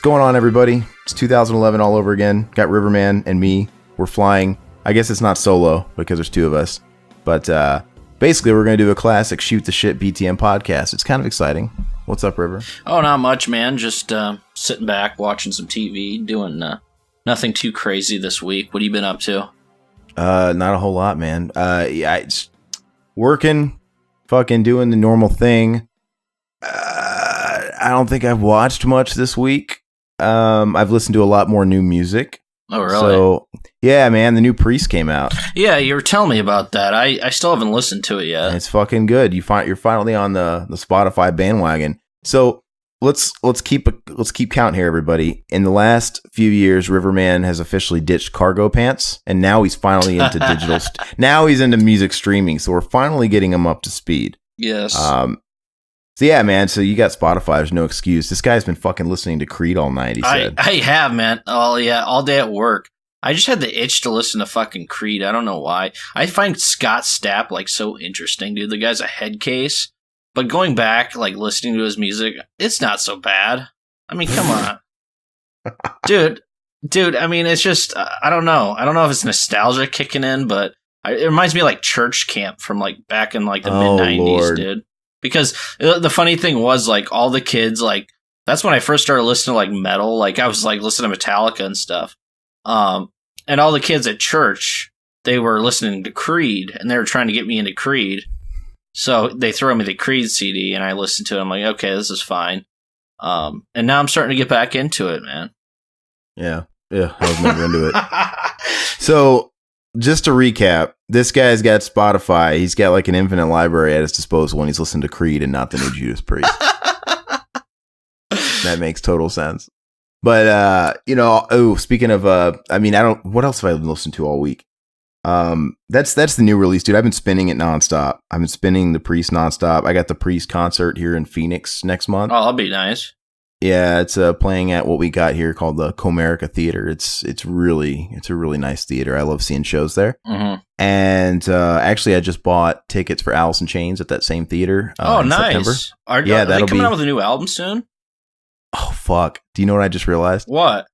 going on, everybody? It's 2011 all over again. Got Riverman and me. We're flying. I guess it's not solo because there's two of us. But basically, we're going to do a classic Shoot the Shit BTM podcast. It's kind of exciting. What's up, River? Oh, not much, man. Just sitting back, watching some TV, doing nothing too crazy this week. What have you been up to? Not a whole lot, man. Yeah, it's working, fucking doing the normal thing. I don't think I've watched much this week. I've listened to a lot more new music. Oh, really? So, yeah, man, the new Priest came out. Yeah, you were telling me about that. I still haven't listened to it yet. And it's fucking good. You're finally on the Spotify bandwagon. So let's keep count here, everybody. In the last few years, Riverman has officially ditched cargo pants, and now he's finally into digital. Now he's into music streaming. So we're finally getting him up to speed. Yes. So yeah, man. So you got Spotify. There's no excuse. This guy's been fucking listening to Creed all night. He said. I have, man. Oh yeah, all day at work. I just had the itch to listen to fucking Creed. I don't know why. I find Scott Stapp like so interesting, dude. The guy's a head case. But going back, like listening to his music, it's not so bad. I mean, come on, dude. I mean, it's just I don't know. I don't know if it's nostalgia kicking in, but it reminds me of like church camp from like back in like the mid '90s, dude. Because the funny thing was, like, all the kids, like, that's when I first started listening to, like, metal. Like, I was, like, listening to Metallica and stuff. And all the kids at church, they were listening to Creed, and they were trying to get me into Creed. So they throw me the Creed CD, and I listened to it. I'm like, okay, this is fine. And now I'm starting to get back into it, man. Yeah, I was never into it. So, just to recap, this guy's got Spotify. He's got like an infinite library at his disposal when he's listening to Creed and not the new Judas Priest. That makes total sense. But, speaking of, what else have I listened to all week? That's the new release, dude. I've been spinning it nonstop. I've been spinning the Priest nonstop. I got the Priest concert here in Phoenix next month. Oh, that'll be nice. Yeah, it's playing at what we got here called the Comerica Theater. It's a really nice theater. I love seeing shows there. Mm-hmm. And actually, I just bought tickets for Alice in Chains at that same theater. Oh, nice! September. Are they coming out with a new album soon? Oh fuck! Do you know what I just realized? What?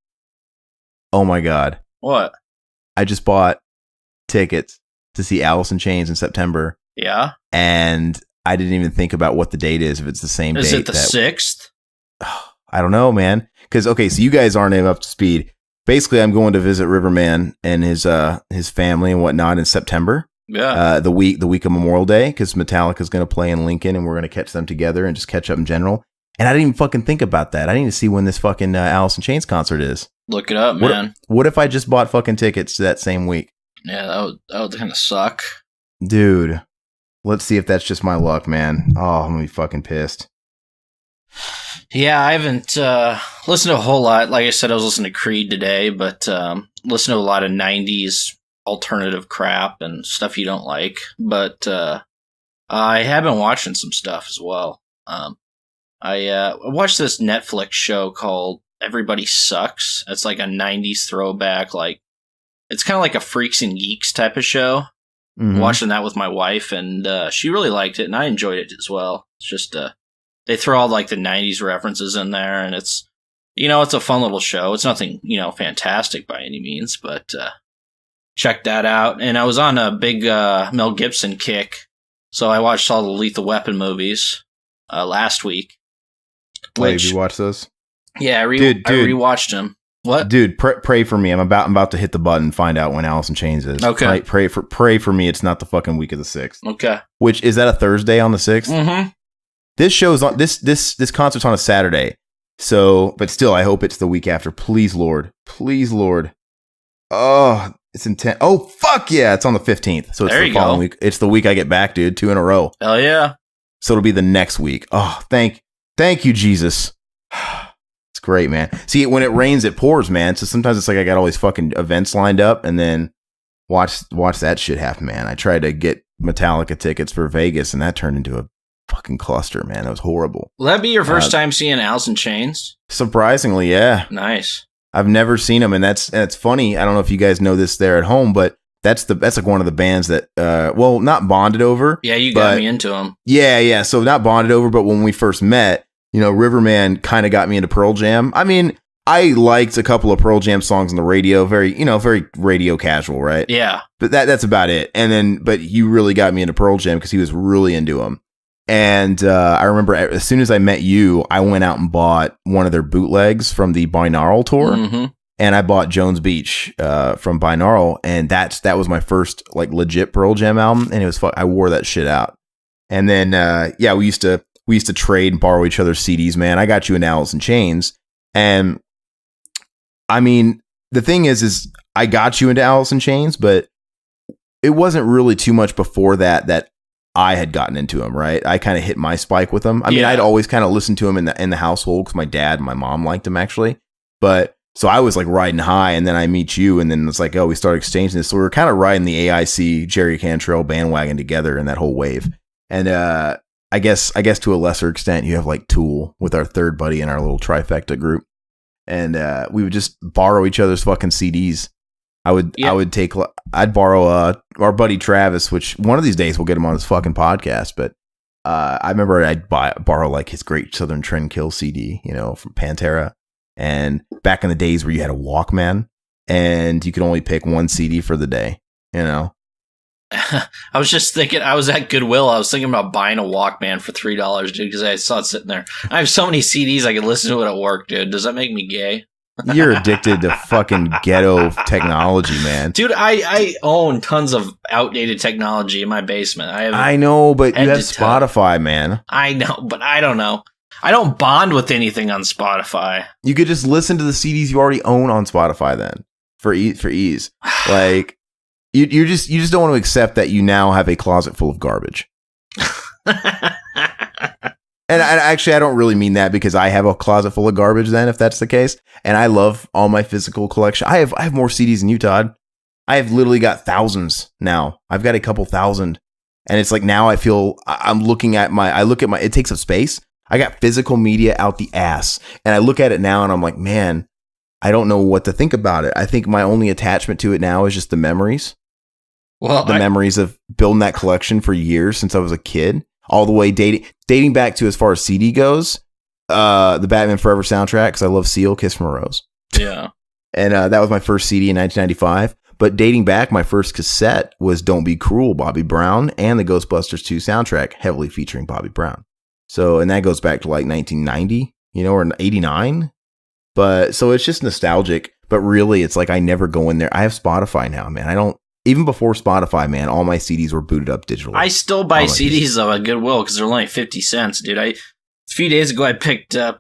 Oh my god! What? I just bought tickets to see Alice in Chains in September. Yeah. And I didn't even think about what the date is. If it's the same date. Is it the 6th? I don't know, man. Because, okay, so you guys aren't up to speed. Basically, I'm going to visit Riverman and his family and whatnot in September. Yeah. The week of Memorial Day, because Metallica's going to play in Lincoln, and we're going to catch them together and just catch up in general. And I didn't even fucking think about that. I need to see when this fucking Alice in Chains concert is. Look it up, man. What if I just bought fucking tickets to that same week? Yeah, that would kind of suck. Dude, let's see if that's just my luck, man. Oh, I'm going to be fucking pissed. Yeah, I haven't listened to a whole lot. Like I said, I was listening to Creed today, but listened to a lot of 90s alternative crap and stuff you don't like. But I have been watching some stuff as well. I watched this Netflix show called Everybody Sucks. It's like a 90s throwback. Like, it's kind of like a Freaks and Geeks type of show. Mm-hmm. Watching that with my wife, and she really liked it, and I enjoyed it as well. It's just... they throw all like the 90s references in there, and it's a fun little show. It's nothing, fantastic by any means, but check that out. And I was on a big Mel Gibson kick, so I watched all the Lethal Weapon movies last week. Have you watched those? Yeah, I rewatched them. What? Dude, pray for me. I'm about to hit the button and find out when Alice in Chains is. Okay. Pray for me. It's not the fucking week of the 6th. Okay. Which, is that a Thursday on the 6th? Mm-hmm. This show's on this concert's on a Saturday. So, but still, I hope it's the week after. Please, Lord. Oh, it's intense. Oh, fuck yeah. It's on the 15th. So it's the following week. It's the week I get back, dude. 2 in a row. Hell yeah. So it'll be the next week. Oh, thank you, Jesus. It's great, man. See, when it rains, it pours, man. So sometimes it's like I got all these fucking events lined up, and then watch that shit happen, man. I tried to get Metallica tickets for Vegas, and that turned into a fucking cluster, man. It was horrible. Will that be your first time seeing Alice in Chains? Surprisingly, yeah. Nice. I've never seen them, and that's funny. I don't know if you guys know this there at home, but that's like one of the bands that not bonded over. Yeah, you got me into them. Yeah. So not bonded over, but when we first met, Riverman kind of got me into Pearl Jam. I mean, I liked a couple of Pearl Jam songs on the radio, very radio casual, right? Yeah. But that's about it. And then, but you really got me into Pearl Jam because he was really into them. And I remember as soon as I met you, I went out and bought one of their bootlegs from the Binaural tour. Mm-hmm. And I bought Jones Beach from Binaural. And that was my first like legit Pearl Jam album. And it was fun. I wore that shit out. And then, we used to trade and borrow each other's CDs, man. I got you into Alice in Chains. And I mean, the thing is I got you into Alice in Chains, but it wasn't really too much before that I had gotten into him, right? I kind of hit my spike with him. I mean, I'd always kind of listened to him in the household because my dad and my mom liked him actually. But so I was like riding high, and then I meet you, and then it's like, oh, we started exchanging this. So we were kind of riding the AIC Jerry Cantrell bandwagon together in that whole wave. And I guess to a lesser extent, you have like Tool with our third buddy in our little trifecta group. And we would just borrow each other's fucking CDs. I'd borrow our buddy Travis, which one of these days we'll get him on this fucking podcast. But I remember I'd borrow like his Great Southern Trend Kill CD, from Pantera. And back in the days where you had a Walkman and you could only pick one CD for the day, I was just thinking, I was at Goodwill. I was thinking about buying a Walkman for $3, dude, because I saw it sitting there. I have so many CDs I could listen to it at work, dude. Does that make me gay? You're addicted to fucking ghetto technology, man. Dude, I own tons of outdated technology in my basement. I know, but you have Spotify, man. I know, but I don't know. I don't bond with anything on Spotify. You could just listen to the CDs you already own on Spotify then, for ease. Like, you just don't want to accept that you now have a closet full of garbage. And actually, I don't really mean that because I have a closet full of garbage then, if that's the case. And I love all my physical collection. I have more CDs than you, Todd. I have literally got thousands now. I've got a couple thousand. And it's like now I feel I'm looking at it takes up space. I got physical media out the ass. And I look at it now and I'm like, man, I don't know what to think about it. I think my only attachment to it now is just the memories. Well, memories of building that collection for years since I was a kid, all the way dating back to as far as CD goes, the Batman Forever soundtrack, because I love Seal, Kiss from a Rose. Yeah. And that was my first CD in 1995. But dating back, my first cassette was Don't Be Cruel, Bobby Brown, and the Ghostbusters 2 soundtrack, heavily featuring Bobby Brown. So, and that goes back to like 1990, or 89. But so it's just nostalgic. But really, it's like I never go in there. I have Spotify now, man. I don't. Even before Spotify, man, all my CDs were booted up digitally. I still buy CDs though at Goodwill because they're only 50 cents, dude. A few days ago, I picked up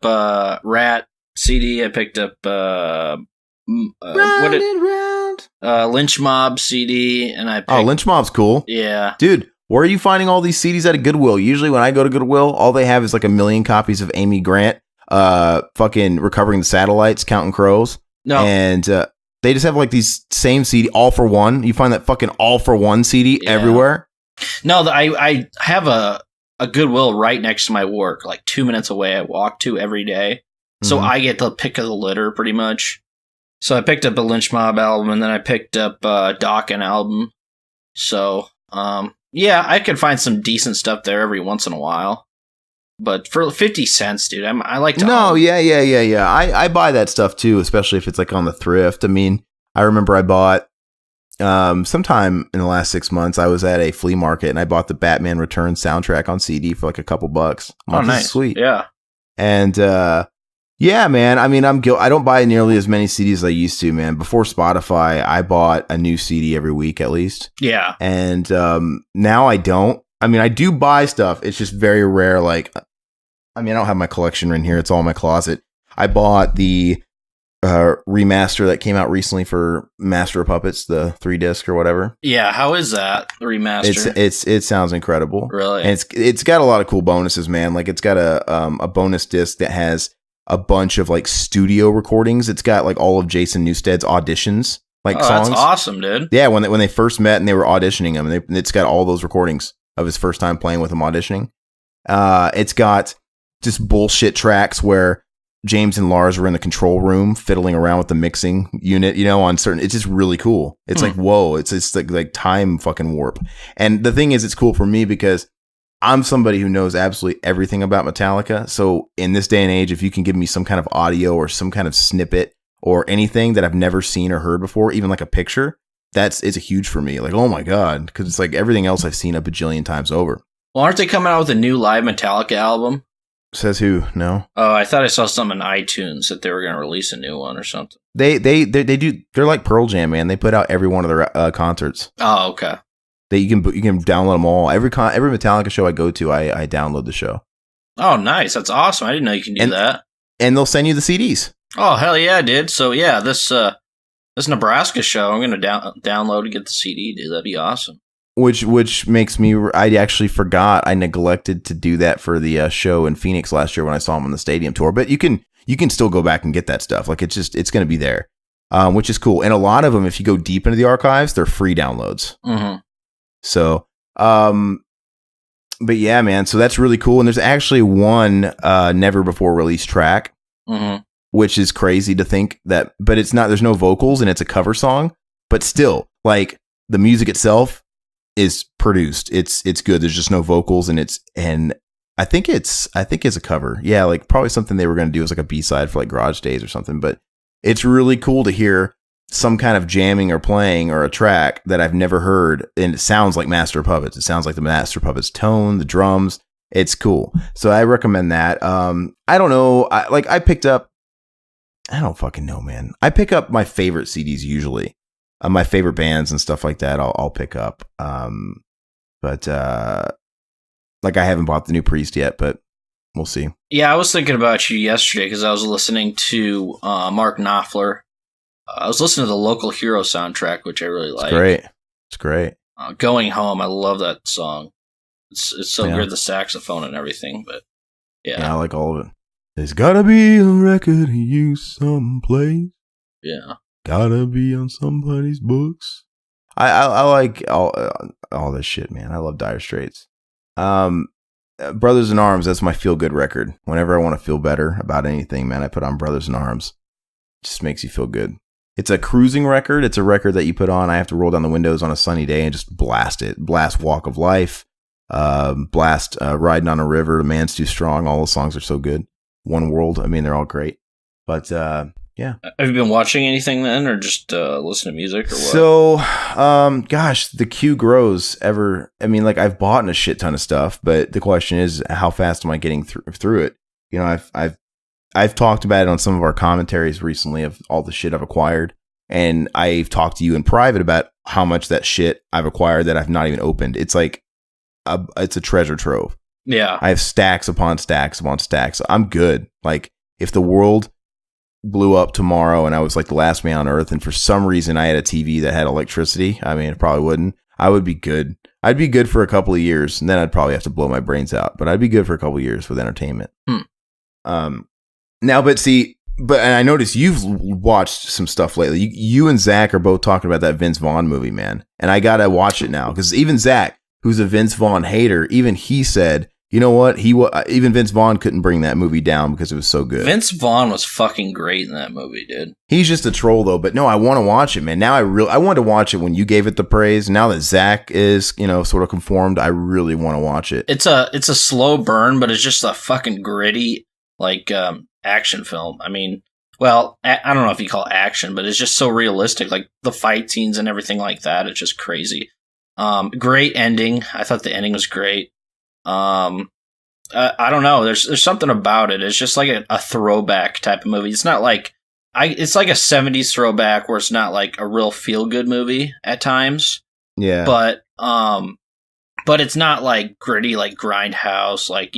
Rat CD. I picked up Lynch Mob CD, and I picked, Lynch Mob's cool. Yeah, dude. Where are you finding all these CDs at a Goodwill? Usually, when I go to Goodwill, all they have is like 1 million copies of Amy Grant, fucking Recovering the Satellites, Counting Crows, and they just have like these same CD, All for One. You find that fucking All for One CD everywhere. No, I have a Goodwill right next to my work, like 2 minutes away. I walk to every day. So I get the pick of the litter pretty much. So I picked up a Lynch Mob album, and then I picked up a Dokken album. So, I could find some decent stuff there every once in a while. But for 50 cents, dude, I like to. No, yeah. I buy that stuff too, especially if it's like on the thrift. I mean, I remember I bought sometime in the last 6 months, I was at a flea market and I bought the Batman Returns soundtrack on CD for like a couple bucks. Oh, nice. Sweet. Yeah. And yeah, man. I mean, I don't buy nearly as many CDs as I used to, man. Before Spotify, I bought a new CD every week at least. Yeah. And now I don't. I mean, I do buy stuff. It's just very rare. Like, I mean, I don't have my collection in here. It's all in my closet. I bought the remaster that came out recently for Master of Puppets, the 3-disc or whatever. Yeah, how is that, the remaster? It sounds incredible. Really? And it's got a lot of cool bonuses, man. Like, it's got a bonus disc that has a bunch of like studio recordings. It's got like all of Jason Newsted's auditions, like songs. That's awesome, dude. Yeah, when they first met and they were auditioning him, and it's got all those recordings of his first time playing with him auditioning. It's got just bullshit tracks where James and Lars were in the control room fiddling around with the mixing unit, on certain. It's just really cool. It's like, whoa, it's like time fucking warp. And the thing is, it's cool for me because I'm somebody who knows absolutely everything about Metallica. So in this day and age, if you can give me some kind of audio or some kind of snippet or anything that I've never seen or heard before, even like a picture, it's a huge for me. Like, oh my God. Because it's like everything else I've seen a bajillion times over. Well, aren't they coming out with a new live Metallica album? Says who? No. Oh, I thought I saw something in iTunes that they were going to release a new one or something. They do. They're like Pearl Jam, man. They put out every one of their concerts. Oh, okay. That you can download them all. Every Metallica show I go to, I download the show. Oh, nice. That's awesome. I didn't know you can do that. And they'll send you the CDs. Oh, hell yeah, dude. So yeah, this Nebraska show, I'm going to download and get the CD, dude. That'd be awesome. Which makes me, I actually forgot. I neglected to do that for the show in Phoenix last year when I saw them on the stadium tour. But you can still go back and get that stuff. Like it's going to be there, which is cool. And a lot of them, if you go deep into the archives, they're free downloads. Mm-hmm. So, but yeah, man. So that's really cool. And there's actually one never before released track, which is crazy to think that. But it's not. There's no vocals, and it's a cover song. But still, like the music itself is produced. It's good. There's just no vocals, and I think it's a cover. Yeah, like probably something they were going to do as like a B-side for like Garage Days or something. But it's really cool to hear some kind of jamming or playing or a track that I've never heard, and it sounds like Master of Puppets. It sounds like the Master of Puppets tone, the drums. It's cool. So I recommend that. I don't know. I picked up. I don't fucking know, man. I pick up my favorite CDs usually. My favorite bands and stuff like that, I'll pick up. But like I haven't bought the new Priest yet, but we'll see. Yeah, I was thinking about you yesterday because I was listening to Mark Knopfler. I was listening to the Local Hero soundtrack, which I really like. It's great. Going Home, I love that song. It's so good, the saxophone and everything. But yeah, I like all of it. There's gotta be a record of you someplace. Yeah. Gotta be on somebody's books. I like all this shit, man. I love Dire Straits. Brothers in Arms, that's my feel good record. Whenever I want to feel better about anything, man, I put on Brothers in Arms. It just makes you feel good. It's a cruising record. It's a record that you put on. I have to roll down the windows on a sunny day and just blast it. Blast Walk of Life. Blast Riding on a River. The Man's Too Strong. All the songs are so good. One World. I mean, they're all great. But yeah. Have you been watching anything then, or just listen to music, or what? So, gosh, the queue grows ever. I mean, like I've bought a shit ton of stuff, but the question is, how fast am I getting through it? You know, I've talked about it on some of our commentaries recently of all the shit I've acquired, and I've talked to you in private about how much that shit I've acquired that I've not even opened. It's like it's a treasure trove. Yeah, I have stacks upon stacks upon stacks. I'm good. Like if the world blew up tomorrow and I was like the last man on earth, and for some reason I had a TV that had electricity, I mean, it probably wouldn't. I would be good. I'd be good for a couple of years, and then I'd probably have to blow my brains out. But I'd be good for a couple of years with entertainment. Now, and I noticed you've watched some stuff lately. You and Zach are both talking about that Vince Vaughn movie, man. And I gotta watch it now because even Zach, who's a Vince Vaughn hater, even he said, you know what? Even Vince Vaughn couldn't bring that movie down because it was so good. Vince Vaughn was fucking great in that movie, dude. He's just a troll, though. But no, I want to watch it, man. Now I wanted to watch it when you gave it the praise. Now that Zach is, sort of conformed, I really want to watch it. It's a slow burn, but it's just a fucking gritty, like action film. I mean, well, I don't know if you call it action, but it's just so realistic. Like the fight scenes and everything like that. It's just crazy. Great ending. I thought the ending was great. I don't know. There's something about it. It's just like a throwback type of movie. It's not like it's like a 70s throwback where it's not like a real feel good movie at times. Yeah. But it's not like gritty, like Grindhouse, like,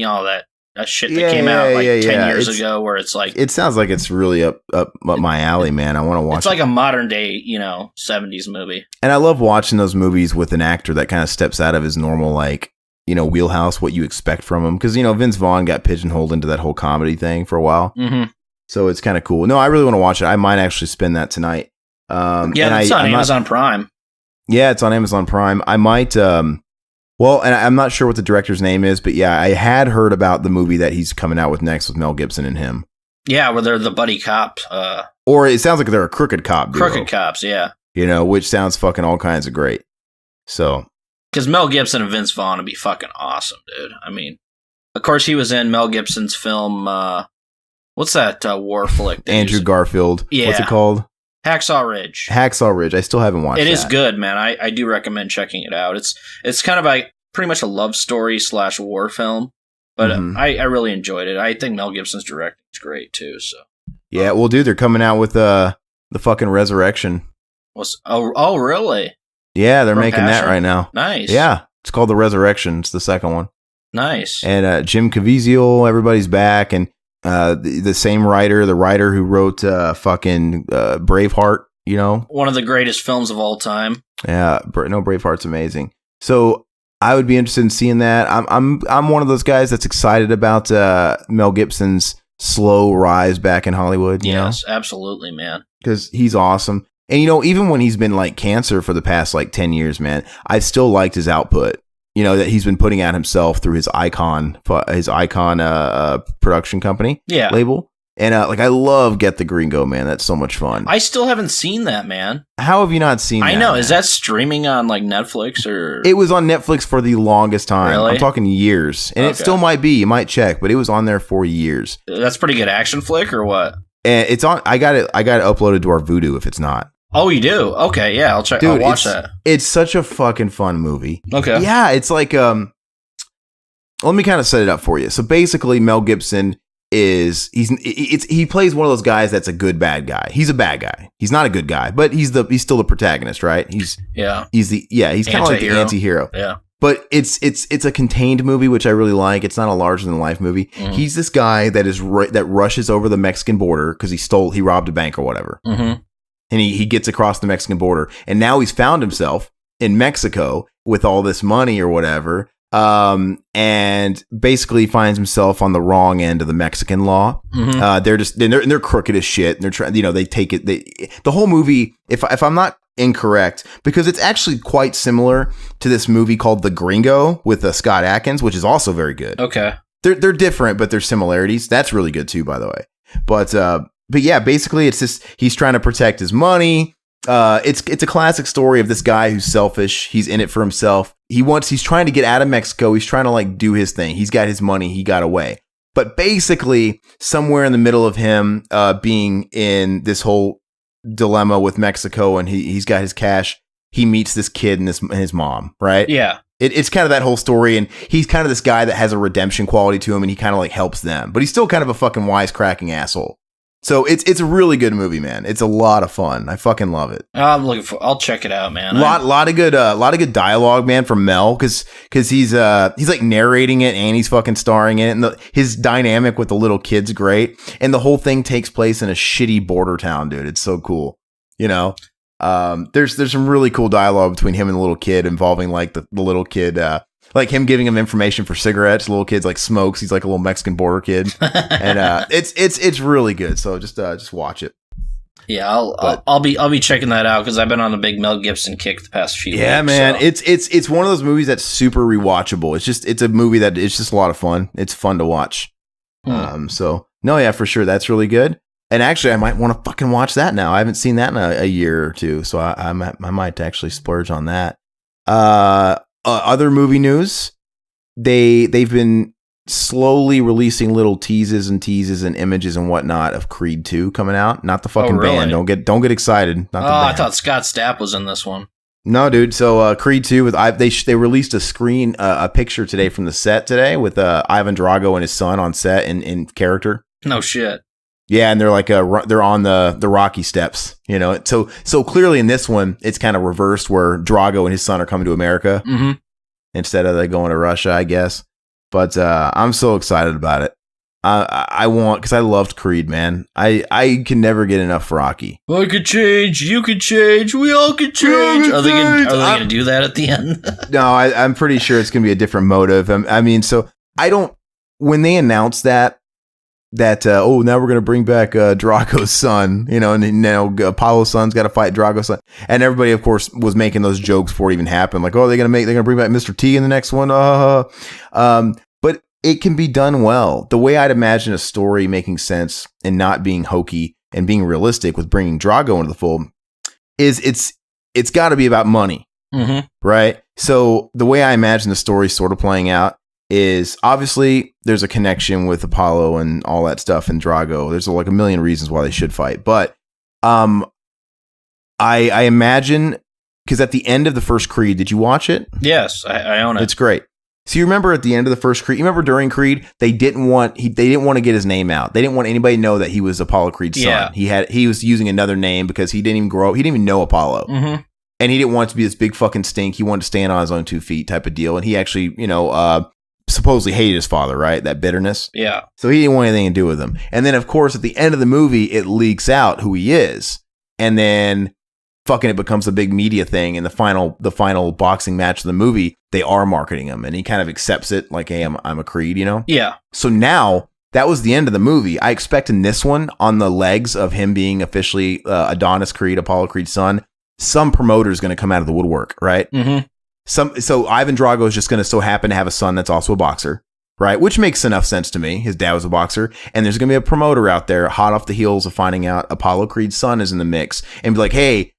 that shit that came out 10 years ago where it's like, it sounds like it's really up my alley, man. I want to watch it. It's like a modern day, 70s movie. And I love watching those movies with an actor that kind of steps out of his normal, like, wheelhouse, what you expect from him. Because, Vince Vaughn got pigeonholed into that whole comedy thing for a while. Mm-hmm. So it's kind of cool. No, I really want to watch it. I might actually spend that tonight. It's on Amazon Prime. Yeah, it's on Amazon Prime. I might, and I'm not sure what the director's name is, but yeah, I had heard about the movie that he's coming out with next with Mel Gibson and him. Yeah, where they're the buddy cops. Or it sounds like they're a crooked cop duo. Crooked cops, yeah. Which sounds fucking all kinds of great. So Because Mel Gibson and Vince Vaughn would be fucking awesome, dude. I mean, of course, he was in Mel Gibson's film. What's that war flick? Andrew Garfield. Yeah. What's it called? Hacksaw Ridge. Hacksaw Ridge. I still haven't watched it. It is good, man. I do recommend checking it out. It's kind of like pretty much a love story / war film, but I really enjoyed it. I think Mel Gibson's directing is great too. So yeah, well, dude, they're coming out with the fucking Resurrection. Oh, really? Yeah, they're making that right now. Nice. Yeah, it's called The Resurrection. It's the second one. Nice. And Jim Caviezel, everybody's back, and the same writer, the writer who wrote fucking Braveheart. You know, one of the greatest films of all time. Yeah, no, Braveheart's amazing. So I would be interested in seeing that. I'm one of those guys that's excited about Mel Gibson's slow rise back in Hollywood. Yes, absolutely, man. Because he's awesome. And, you know, even when he's been like cancer for the past like 10 years, man, I've still liked his output, you know, that he's been putting out himself through his Icon production company label. And like, I love Get the Gringo, man. That's so much fun. I still haven't seen that, man. How have you not seen that? I know. Man? Is that streaming on like Netflix or? It was on Netflix for the longest time. Really? I'm talking years. And it still might be. You might check, but it was on there for years. That's pretty good action flick or what? And it's on. I got it uploaded to our Vudu if it's not. Oh, you do? Okay, yeah, I'll check. Dude, I'll watch that. It's such a fucking fun movie. Okay. Yeah, it's like let me kind of set it up for you. So basically, Mel Gibson he plays one of those guys that's a good bad guy. He's a bad guy. He's not a good guy, but he's still the protagonist, right? He's kind of like the anti-hero. Yeah. But it's a contained movie, which I really like. It's not a larger than life movie. Mm-hmm. He's this guy that rushes over the Mexican border because he robbed a bank or whatever. Mm-hmm. And he gets across the Mexican border. And now he's found himself in Mexico with all this money or whatever. And basically finds himself on the wrong end of the Mexican law. Mm-hmm. They're crooked as shit. And they're trying, you know, they take it. The whole movie, if I'm not incorrect, because it's actually quite similar to this movie called The Gringo with Scott Adkins, which is also very good. Okay. They're different, but there's similarities. That's really good too, by the way. But yeah, basically it's just, he's trying to protect his money. It's a classic story of this guy who's selfish. He's in it for himself. He's trying to get out of Mexico. He's trying to like do his thing. He's got his money. He got away. But basically somewhere in the middle of him, being in this whole dilemma with Mexico and he's got his cash, he meets this kid and his mom, right? Yeah. It's kind of that whole story, and he's kind of this guy that has a redemption quality to him, and he kind of like helps them, but he's still kind of a fucking wisecracking asshole. So it's a really good movie, man. It's a lot of fun. I fucking love it. I'll check it out, man. Lot of good dialogue, man, from Mel, because he's like narrating it and he's fucking starring in it, and his dynamic with the little kid's great, and the whole thing takes place in a shitty border town, dude. It's so cool, you know. There's some really cool dialogue between him and the little kid involving like the little kid. Like him giving him information for cigarettes. The little kid's like smokes. He's like a little Mexican border kid, and it's really good. So just watch it. Yeah, I'll be checking that out because I've been on a big Mel Gibson kick the past few weeks. Yeah, man, so. It's one of those movies that's super rewatchable. It's a movie that it's just a lot of fun. It's fun to watch. So no, yeah, for sure, that's really good. And actually, I might want to fucking watch that now. I haven't seen that in a year or two, so I might actually splurge on that. Other movie news, they've been slowly releasing little teases and images and whatnot of Creed 2 coming out. Not the fucking band. Don't get excited. Not the band. I thought Scott Stapp was in this one. No, dude. So Creed 2 they released a picture today from the set today with Ivan Drago and his son on set in character. No shit. Yeah, and they're like they're on the Rocky steps, you know. So clearly in this one, it's kind of reversed where Drago and his son are coming to America instead of they going to Russia, I guess. But I'm so excited about it. I want, because I loved Creed, man. I can never get enough Rocky. I could change, you could change, we all could change. Are they gonna do that at the end? No, I'm pretty sure it's gonna be a different motive. I mean, so I don't. When they announced that now we're going to bring back Drago's son, you know, and now Apollo's son's got to fight Drago's son, and everybody of course was making those jokes before it even happened, like, oh, they're going to bring back Mr. T in the next one. But it can be done well. The way I'd imagine a story making sense and not being hokey and being realistic with bringing Drago into the fold is it's got to be about money. Mm-hmm. Right. So the way I imagine the story sort of playing out is obviously there's a connection with Apollo and all that stuff and Drago. There's like a million reasons why they should fight. But I imagine, because at the end of the first Creed, did you watch it? Yes, I own it. It's great. So you remember at the end of the first Creed, you remember during Creed, they didn't want to get his name out. They didn't want anybody to know that he was Apollo Creed's son. He was using another name because he didn't even grow up. He didn't even know Apollo. Mm-hmm. And he didn't want it to be this big fucking stink. He wanted to stand on his own 2 feet type of deal. And he actually, supposedly hated his father, right? That bitterness. Yeah. So he didn't want anything to do with him. And then, of course, at the end of the movie, it leaks out who he is. And then fucking it becomes a big media thing. In the final boxing match of the movie, they are marketing him. And he kind of accepts it like, hey, I'm a Creed, Yeah. So now, that was the end of the movie. I expect in this one, on the legs of him being officially Adonis Creed, Apollo Creed's son, some promoter is going to come out of the woodwork, right? Mm-hmm. So Ivan Drago is just going to so happen to have a son that's also a boxer, right? Which makes enough sense to me. His dad was a boxer. And there's going to be a promoter out there hot off the heels of finding out Apollo Creed's son is in the mix and be like, hey,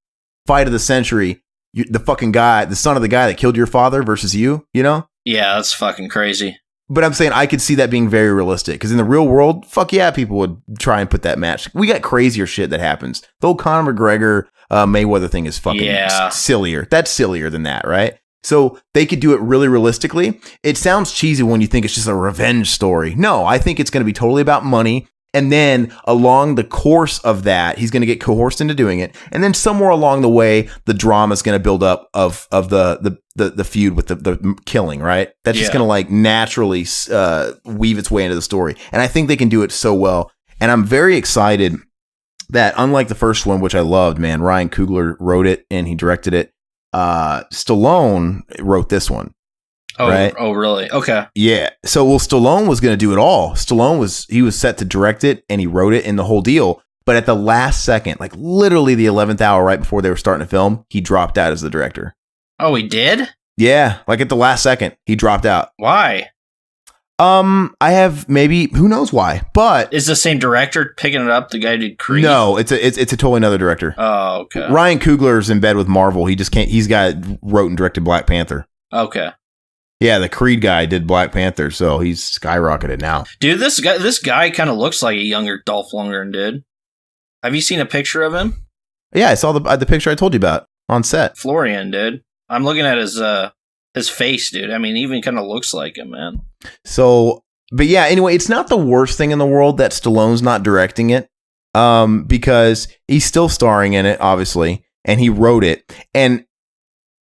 fight of the century. The fucking guy, the son of the guy that killed your father versus you, Yeah, that's fucking crazy. But I'm saying I could see that being very realistic because in the real world, fuck yeah, people would try and put that match. We got crazier shit that happens. The old Conor McGregor Mayweather thing is fucking sillier. That's sillier than that, right? So they could do it really realistically. It sounds cheesy when you think it's just a revenge story. No, I think it's going to be totally about money. And then along the course of that, he's going to get coerced into doing it. And then somewhere along the way, the drama is going to build up of the feud with the killing, right? That's just going to like naturally weave its way into the story. And I think they can do it so well. And I'm very excited that unlike the first one, which I loved, man, Ryan Coogler wrote it and he directed it. Stallone wrote this one. Oh, right? Oh, really? Okay. Yeah. So, Stallone was going to do it all. Stallone was set to direct it and he wrote it in the whole deal. But at the last second, like literally the 11th hour right before they were starting to film, he dropped out as the director. Oh, he did? Yeah. Like at the last second, he dropped out. Why? I have maybe, who knows why, but is the same director picking it up? The guy who did Creed? No, it's a totally another director. Oh, okay. Ryan Coogler's in bed with Marvel. He just can't, wrote and directed Black Panther. Okay. Yeah, the Creed guy did Black Panther, so he's skyrocketed now. Dude, this guy kind of looks like a younger Dolph Lundgren, dude. Have you seen a picture of him? Yeah, I saw the picture I told you about on set. Florian, dude. I'm looking at his face, dude. I mean, he even kind of looks like him, man. So, but yeah, anyway, it's not the worst thing in the world that Stallone's not directing it, because he's still starring in it, obviously, and he wrote it. And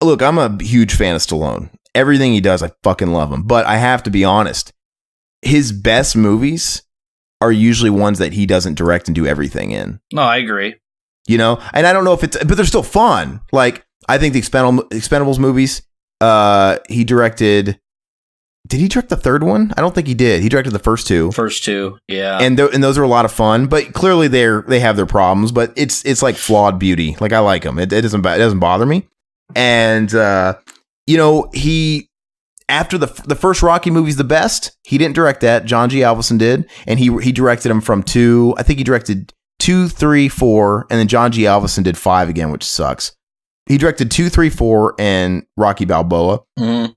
look, I'm a huge fan of Stallone. Everything he does, I fucking love him. But I have to be honest, his best movies are usually ones that he doesn't direct and do everything in. No, I agree. And I don't know if but they're still fun. Like, I think the Expendables movies, he directed. Did he direct the third one? I don't think he did. He directed the first two. First two, yeah. And those are a lot of fun, but clearly they have their problems. But it's like flawed beauty. Like, I like them. It doesn't bother me. And he, after the first Rocky movie's the best, he didn't direct that. John G. Avildsen did, and he directed them from 2. I think he directed 2, 3, 4, and then John G. Avildsen did 5 again, which sucks. He directed 2, 3, 4, and Rocky Balboa. Mm-hmm.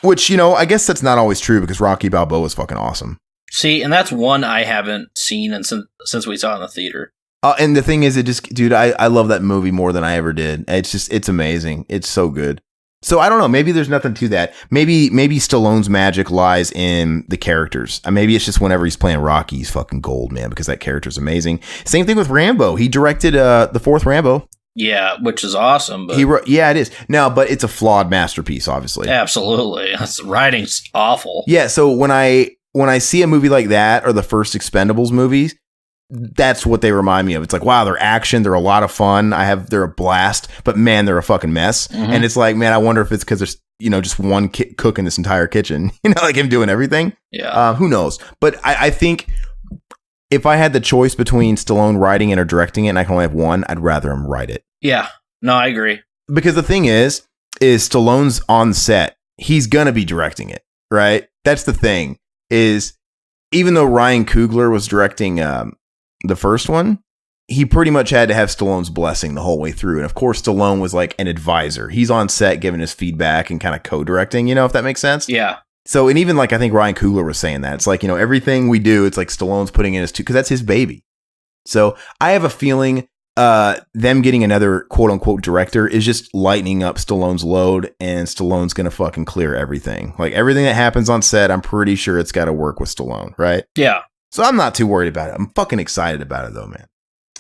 Which, I guess that's not always true because Rocky Balboa is fucking awesome. See, and that's one I haven't seen since we saw it in the theater. And the thing is, dude, I love that movie more than I ever did. It's amazing. It's so good. So I don't know. Maybe there's nothing to that. Maybe Stallone's magic lies in the characters. Maybe it's just whenever he's playing Rocky, he's fucking gold, man, because that character's amazing. Same thing with Rambo. He directed the 4th Rambo. Yeah, which is awesome. But it is. No, but it's a flawed masterpiece, obviously. Absolutely. Writing's awful. Yeah, so when I see a movie like that or the first Expendables movies, that's what they remind me of. It's like, wow, they're action, they're a lot of fun. They're a blast, but man, they're a fucking mess. Mm-hmm. And it's like, man, I wonder if it's because there's, just one cook in this entire kitchen, like him doing everything. Yeah. Who knows? But I think if I had the choice between Stallone writing it or directing it and I can only have one, I'd rather him write it. Yeah. No, I agree. Because the thing is Stallone's on set. He's going to be directing it, right? That's the thing is, even though Ryan Coogler was directing, the first one, he pretty much had to have Stallone's blessing the whole way through. And of course, Stallone was like an advisor. He's on set giving his feedback and kind of co-directing, if that makes sense. Yeah. So, and even like, I think Ryan Coogler was saying that. It's like, everything we do, it's like Stallone's putting in his because that's his baby. So I have a feeling them getting another quote unquote director is just lightening up Stallone's load, and Stallone's going to fucking clear everything. Like everything that happens on set, I'm pretty sure it's got to work with Stallone, right? Yeah. So I'm not too worried about it. I'm fucking excited about it though, man.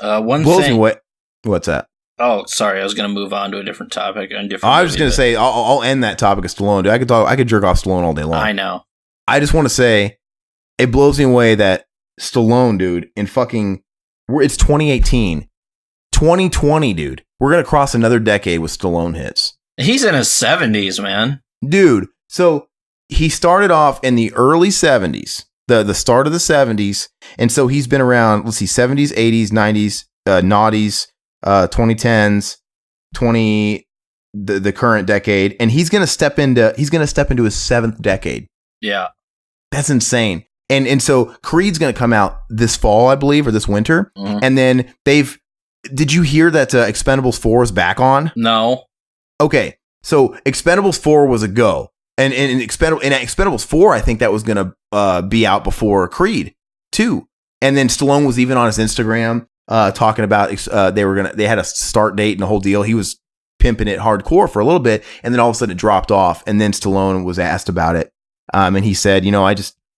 One Blows thing. me away. What's that? Oh, sorry. I was going to move on to a different topic. I was just going to say, I'll end that topic of Stallone. Dude, I could jerk off Stallone all day long. I know. I just want to say, it blows me away that Stallone, dude, in fucking, it's 2018. 2020, dude. We're going to cross another decade with Stallone Hits. He's in his 70s, man. Dude, so he started off in the early 70s. The start of the 70s, and so he's been around, let's see, 70s, 80s, 90s, noughties, 2010s, the current decade, and he's gonna step into his seventh decade. Yeah. That's insane. And so Creed's gonna come out this fall, I believe, or this winter. Mm-hmm. And then did you hear that Expendables 4 is back on? No. Okay, so Expendables 4 was a go. And Expendables 4, I think that was going to be out before Creed 2. And then Stallone was even on his Instagram talking about they had a start date and the whole deal. He was pimping it hardcore for a little bit, and then all of a sudden it dropped off. And then Stallone was asked about it, and he said,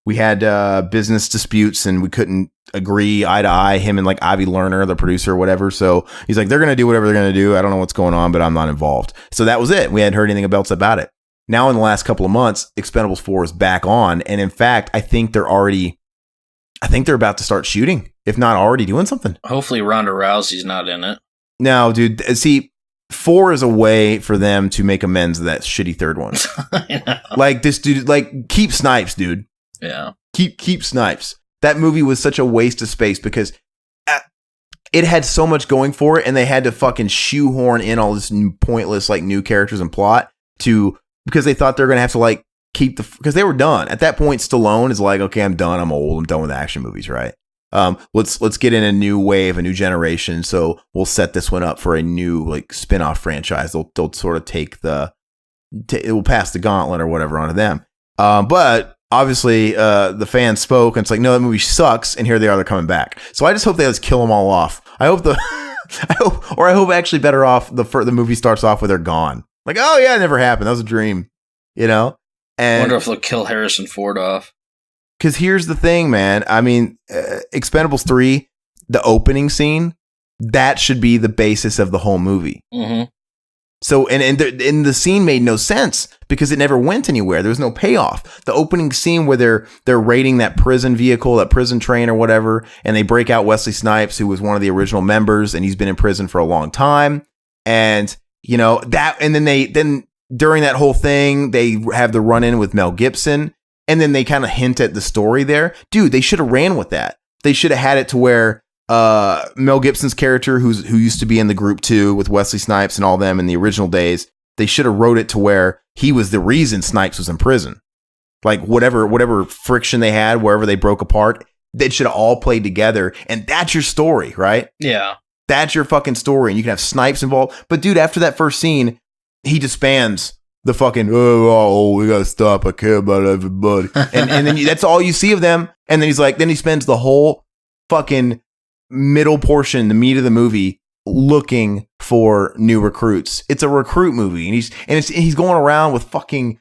we had business disputes and we couldn't agree eye to eye. Him and like Avi Lerner, the producer or whatever. So he's like, they're going to do whatever they're going to do. I don't know what's going on, but I'm not involved. So that was it. We hadn't heard anything else about it. Now, in the last couple of months, Expendables 4 is back on. And in fact, I think they're about to start shooting, if not already doing something. Hopefully Ronda Rousey's not in it. No, dude. See, 4 is a way for them to make amends to that shitty third one. I know. Like this dude, like keep Snipes, dude. Yeah. Keep Snipes. That movie was such a waste of space because it had so much going for it, and they had to fucking shoehorn in all this pointless like new characters and plot because they thought they were going to have to like because they were done. At that point, Stallone is like, okay, I'm done. I'm old. I'm done with action movies, right? Let's get in a new wave, a new generation. So we'll set this one up for a new like spin-off franchise. They'll sort of it will pass the gauntlet or whatever onto them. But obviously, the fans spoke, and it's like, no, that movie sucks, and here they are, they're coming back. So I just hope they just kill them all off. I hope I hope actually better off the movie starts off with they're gone. Like, oh yeah, it never happened. That was a dream, And I wonder if they'll kill Harrison Ford off. Because here's the thing, man. I mean, Expendables 3, the opening scene, that should be the basis of the whole movie. Mm-hmm. So, and the scene made no sense because it never went anywhere. There was no payoff. The opening scene where they're raiding that prison vehicle, that prison train or whatever, and they break out Wesley Snipes, who was one of the original members, and he's been in prison for a long time. And then during that whole thing, they have the run-in with Mel Gibson, and then they kind of hint at the story there. Dude, they should have ran with that. They should have had it to where Mel Gibson's character, who used to be in the group too with Wesley Snipes and all them in the original days, they should have wrote it to where he was the reason Snipes was in prison. Like whatever friction they had, wherever they broke apart, they should have all played together, and that's your story, right? Yeah. That's your fucking story, and you can have Snipes involved. But dude, after that first scene, he disbands the fucking, we gotta stop, I care about everybody. and then that's all you see of them. And then he spends the whole fucking middle portion, the meat of the movie, looking for new recruits. It's a recruit movie, and he's going around with fucking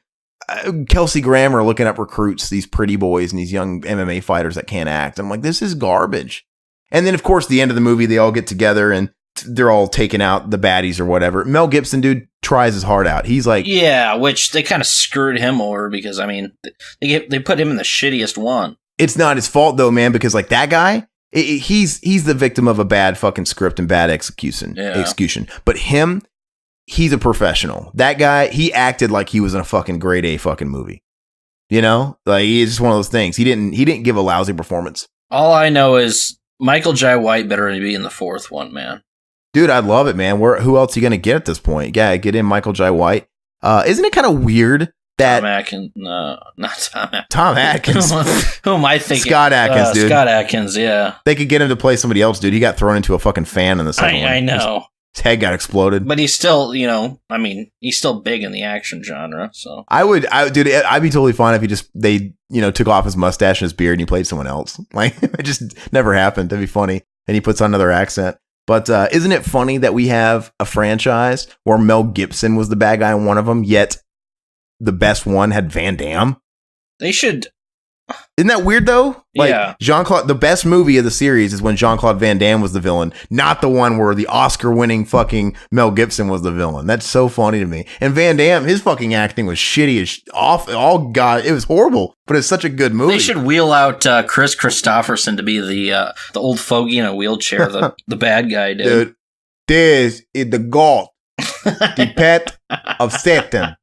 Kelsey Grammer looking up recruits, these pretty boys and these young MMA fighters that can't act. I'm like, this is garbage. And then, of course, the end of the movie, they all get together and they're all taking out the baddies or whatever. Mel Gibson, dude, tries his heart out. He's like, yeah, which they kind of screwed him over because, I mean, they put him in the shittiest one. It's not his fault though, man, because like that guy, he's the victim of a bad fucking script and bad execution. But he's a professional. That guy, he acted like he was in a fucking grade A fucking movie. Like he's just one of those things. He didn't give a lousy performance. All I know is Michael Jai White better be in the fourth one, man. Dude, I'd love it, man. Who else are you going to get at this point? Yeah, get in Michael Jai White. Isn't it kind of weird that Tom Atkins, no, not Tom Atkins. Tom Atkins. Who am I thinking? Scott Atkins, dude. Scott Atkins, yeah. They could get him to play somebody else, dude. He got thrown into a fucking fan in the second one. I know. His head got exploded. But he's still, he's still big in the action genre. So I'd be totally fine if they took off his mustache and his beard and he played someone else. Like, it just never happened. That'd be funny. And he puts on another accent. But isn't it funny that we have a franchise where Mel Gibson was the bad guy in one of them, yet the best one had Van Damme? They should. Isn't that weird though? Like, yeah. Jean-Claude, the best movie of the series is when Jean-Claude Van Damme was the villain, not the one where the Oscar-winning fucking Mel Gibson was the villain. That's so funny to me. And Van Damme, his fucking acting was shitty as it was horrible, but it's such a good movie. They should wheel out Chris Christopherson to be the old fogey in a wheelchair, the bad guy, dude. This is the God, the pet of Satan.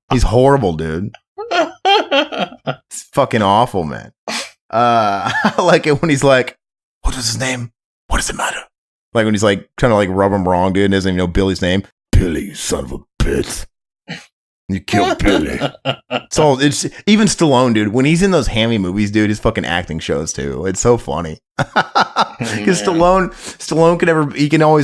He's horrible, dude. It's fucking awful, man. I like it when he's like, what is his name? What does it matter? Like when he's like trying to like rub him wrong, dude, and doesn't even know Billy's name. Billy, son of a bitch. You killed Billy. It's even Stallone, dude. When he's in those hammy movies, dude, his fucking acting shows too. It's so funny. Because Stallone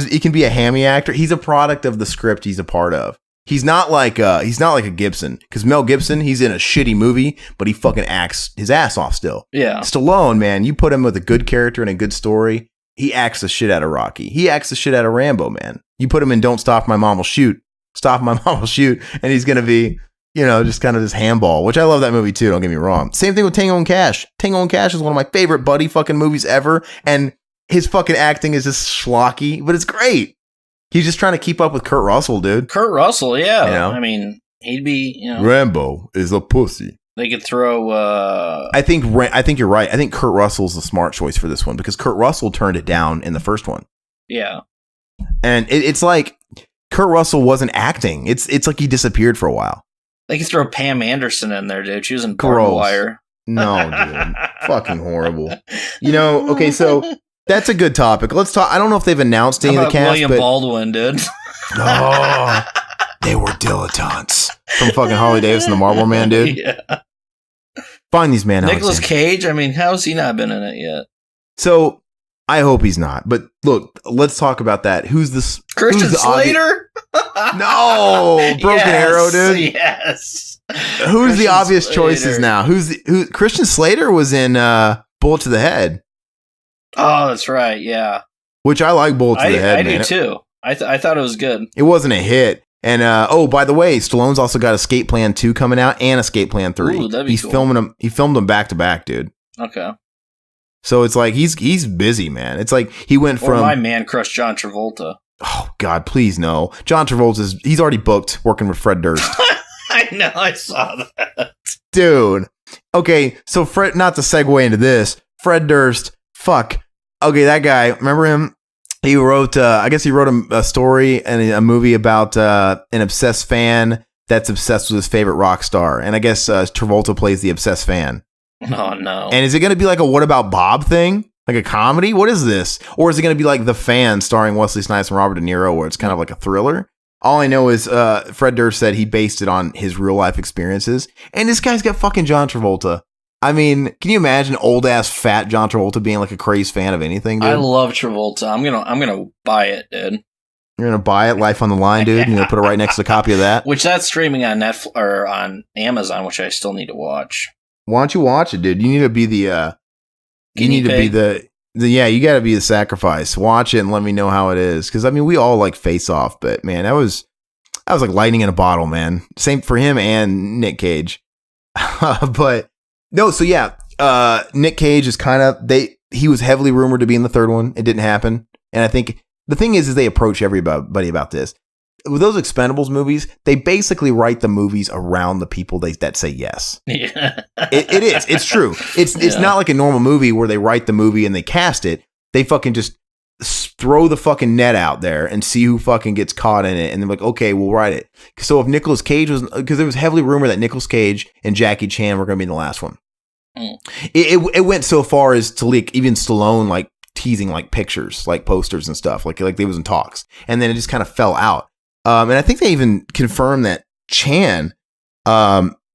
he can be a hammy actor. He's a product of the script he's a part of. He's not like a Gibson, because Mel Gibson, he's in a shitty movie, but he fucking acts his ass off still. Yeah. Stallone, man, you put him with a good character and a good story, he acts the shit out of Rocky. He acts the shit out of Rambo, man. You put him in Don't Stop My Mom Will Shoot, and he's gonna be, just kind of this handball, which I love that movie too. Don't get me wrong. Same thing with Tango and Cash. Tango and Cash is one of my favorite buddy fucking movies ever, and his fucking acting is just schlocky, but it's great. He's just trying to keep up with Kurt Russell, dude. Kurt Russell, yeah. I mean, he'd be, Rambo is a pussy. They could throw. I think you're right. I think Kurt Russell's the smart choice for this one, because Kurt Russell turned it down in the first one. Yeah. And it's like Kurt Russell wasn't acting. It's like he disappeared for a while. They could throw Pam Anderson in there, dude. She was in Barbed Wire. No, dude. Fucking horrible. Okay, so that's a good topic. Let's talk. I don't know if they've announced any of the cast. William Baldwin, dude. Oh, they were dilettantes from fucking Harley Davidson, the Marlboro Man, dude. Yeah. Find these man. Nicolas Cage. I mean, how's he not been in it yet? So I hope he's not. But look, let's talk about that. Who's this? Christian Slater? No, Broken Arrow, dude. Yes. Who's Christian the obvious Slater. Choices now? Who? Christian Slater was in Bullet to the Head. Oh, that's right. Yeah. Which I like Bullet to the Head, man. I do too. I thought it was good. It wasn't a hit. And by the way, Stallone's also got Escape Plan 2 coming out and Escape Plan 3. Ooh, that'd be cool. Filming them. He filmed them back to back, dude. Okay. So it's like he's busy, man. It's like he went from my man crush John Travolta. Oh God, please no. John he's already booked working with Fred Durst. I know, I saw that. Dude. Okay, so Fred, not to segue into this, Fred Durst, fuck. Okay, that guy, remember him? He wrote, a story and a movie about an obsessed fan that's obsessed with his favorite rock star. And I guess Travolta plays the obsessed fan. Oh, no. And is it going to be like a What About Bob thing? Like a comedy? What is this? Or is it going to be like The Fan starring Wesley Snipes and Robert De Niro, where it's kind of like a thriller? All I know is Fred Durst said he based it on his real life experiences. And this guy's got fucking John Travolta. I mean, can you imagine old ass fat John Travolta being like a crazy fan of anything, dude? I love Travolta. I'm gonna buy it, dude. You're gonna buy it, Life on the Line, dude. You're gonna put it right next to a copy of that. Which that's streaming on Netflix or on Amazon, which I still need to watch. Why don't you watch it, dude? You need to be the you got to be the sacrifice. Watch it and let me know how it is, because I mean, we all like Face Off, but man, that was like lightning in a bottle, man. Same for him and Nick Cage. But no, so yeah, Nick Cage is kind of he was heavily rumored to be in the third one. It didn't happen, and I think the thing is they approach everybody about this. With those Expendables movies, they basically write the movies around the people that say yes. Yeah. It is. It's true. It's not like a normal movie where they write the movie and they cast it. They fucking just throw the fucking net out there and see who fucking gets caught in it. And they're like, okay, we'll write it. So if Nicolas Cage was, because there was heavily rumored that Nicolas Cage and Jackie Chan were going to be in the last one. Mm. It went so far as to leak even Stallone like teasing like pictures, like posters and stuff, like they was in talks. And then it just kind of fell out. And I think they even confirmed that Chan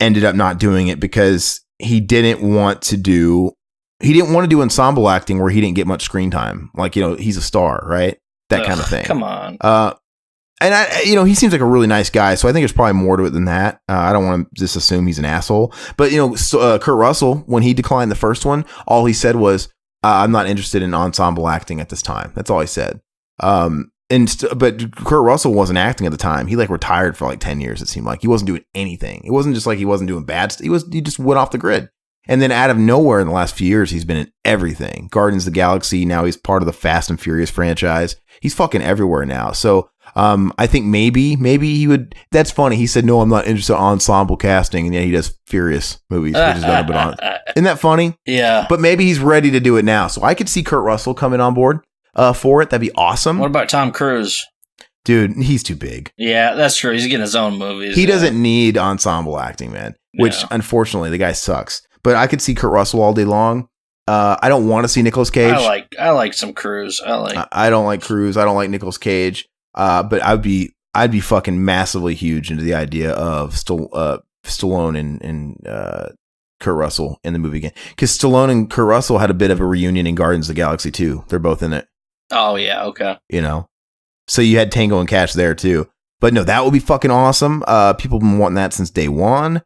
ended up not doing it because he didn't want to do ensemble acting where he didn't get much screen time. Like, he's a star, right? That kind of thing. Come on. And he seems like a really nice guy, so I think there's probably more to it than that. I don't want to just assume he's an asshole. But Kurt Russell, when he declined the first one, all he said was, "I'm not interested in ensemble acting at this time." That's all he said. But Kurt Russell wasn't acting at the time. He retired for 10 years. It seemed like he wasn't doing anything. It wasn't just like he wasn't doing bad. He just went off the grid. And then out of nowhere in the last few years, he's been in everything. Guardians of the Galaxy. Now he's part of the Fast and Furious franchise. He's fucking everywhere now. So I think maybe he would. That's funny. He said, "No, I'm not interested in ensemble casting," and yet he does Furious movies, which is better. But isn't that funny? Yeah. But maybe he's ready to do it now. So I could see Kurt Russell coming on board for it. That'd be awesome. What about Tom Cruise? Dude, he's too big. Yeah, that's true. He's getting his own movies. He doesn't need ensemble acting, man. Which unfortunately, the guy sucks. But I could see Kurt Russell all day long. I don't want to see Nicolas Cage. I like some Cruise. I don't like Cruise. I don't like Nicolas Cage. But I'd be fucking massively huge into the idea of Stallone and Kurt Russell in the movie again, because Stallone and Kurt Russell had a bit of a reunion in Guardians of the Galaxy 2. They're both in it. Oh yeah, okay. So you had Tango and Cash there too. But no, that would be fucking awesome. People have been wanting that since day one.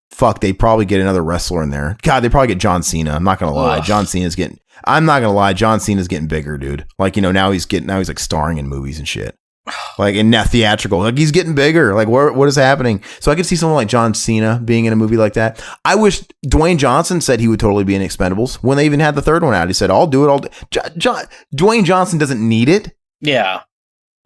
Fuck, they probably get another wrestler in there. God, they probably get John Cena. I'm not gonna lie. I'm not gonna lie. John Cena's getting bigger, dude. Now he's starring in movies and shit. And now theatrical. He's getting bigger. What is happening? So I could see someone like John Cena being in a movie like that. I wish Dwayne Johnson said he would totally be in Expendables when they even had the third one out. He said, "I'll do it." Dwayne Johnson doesn't need it. Yeah.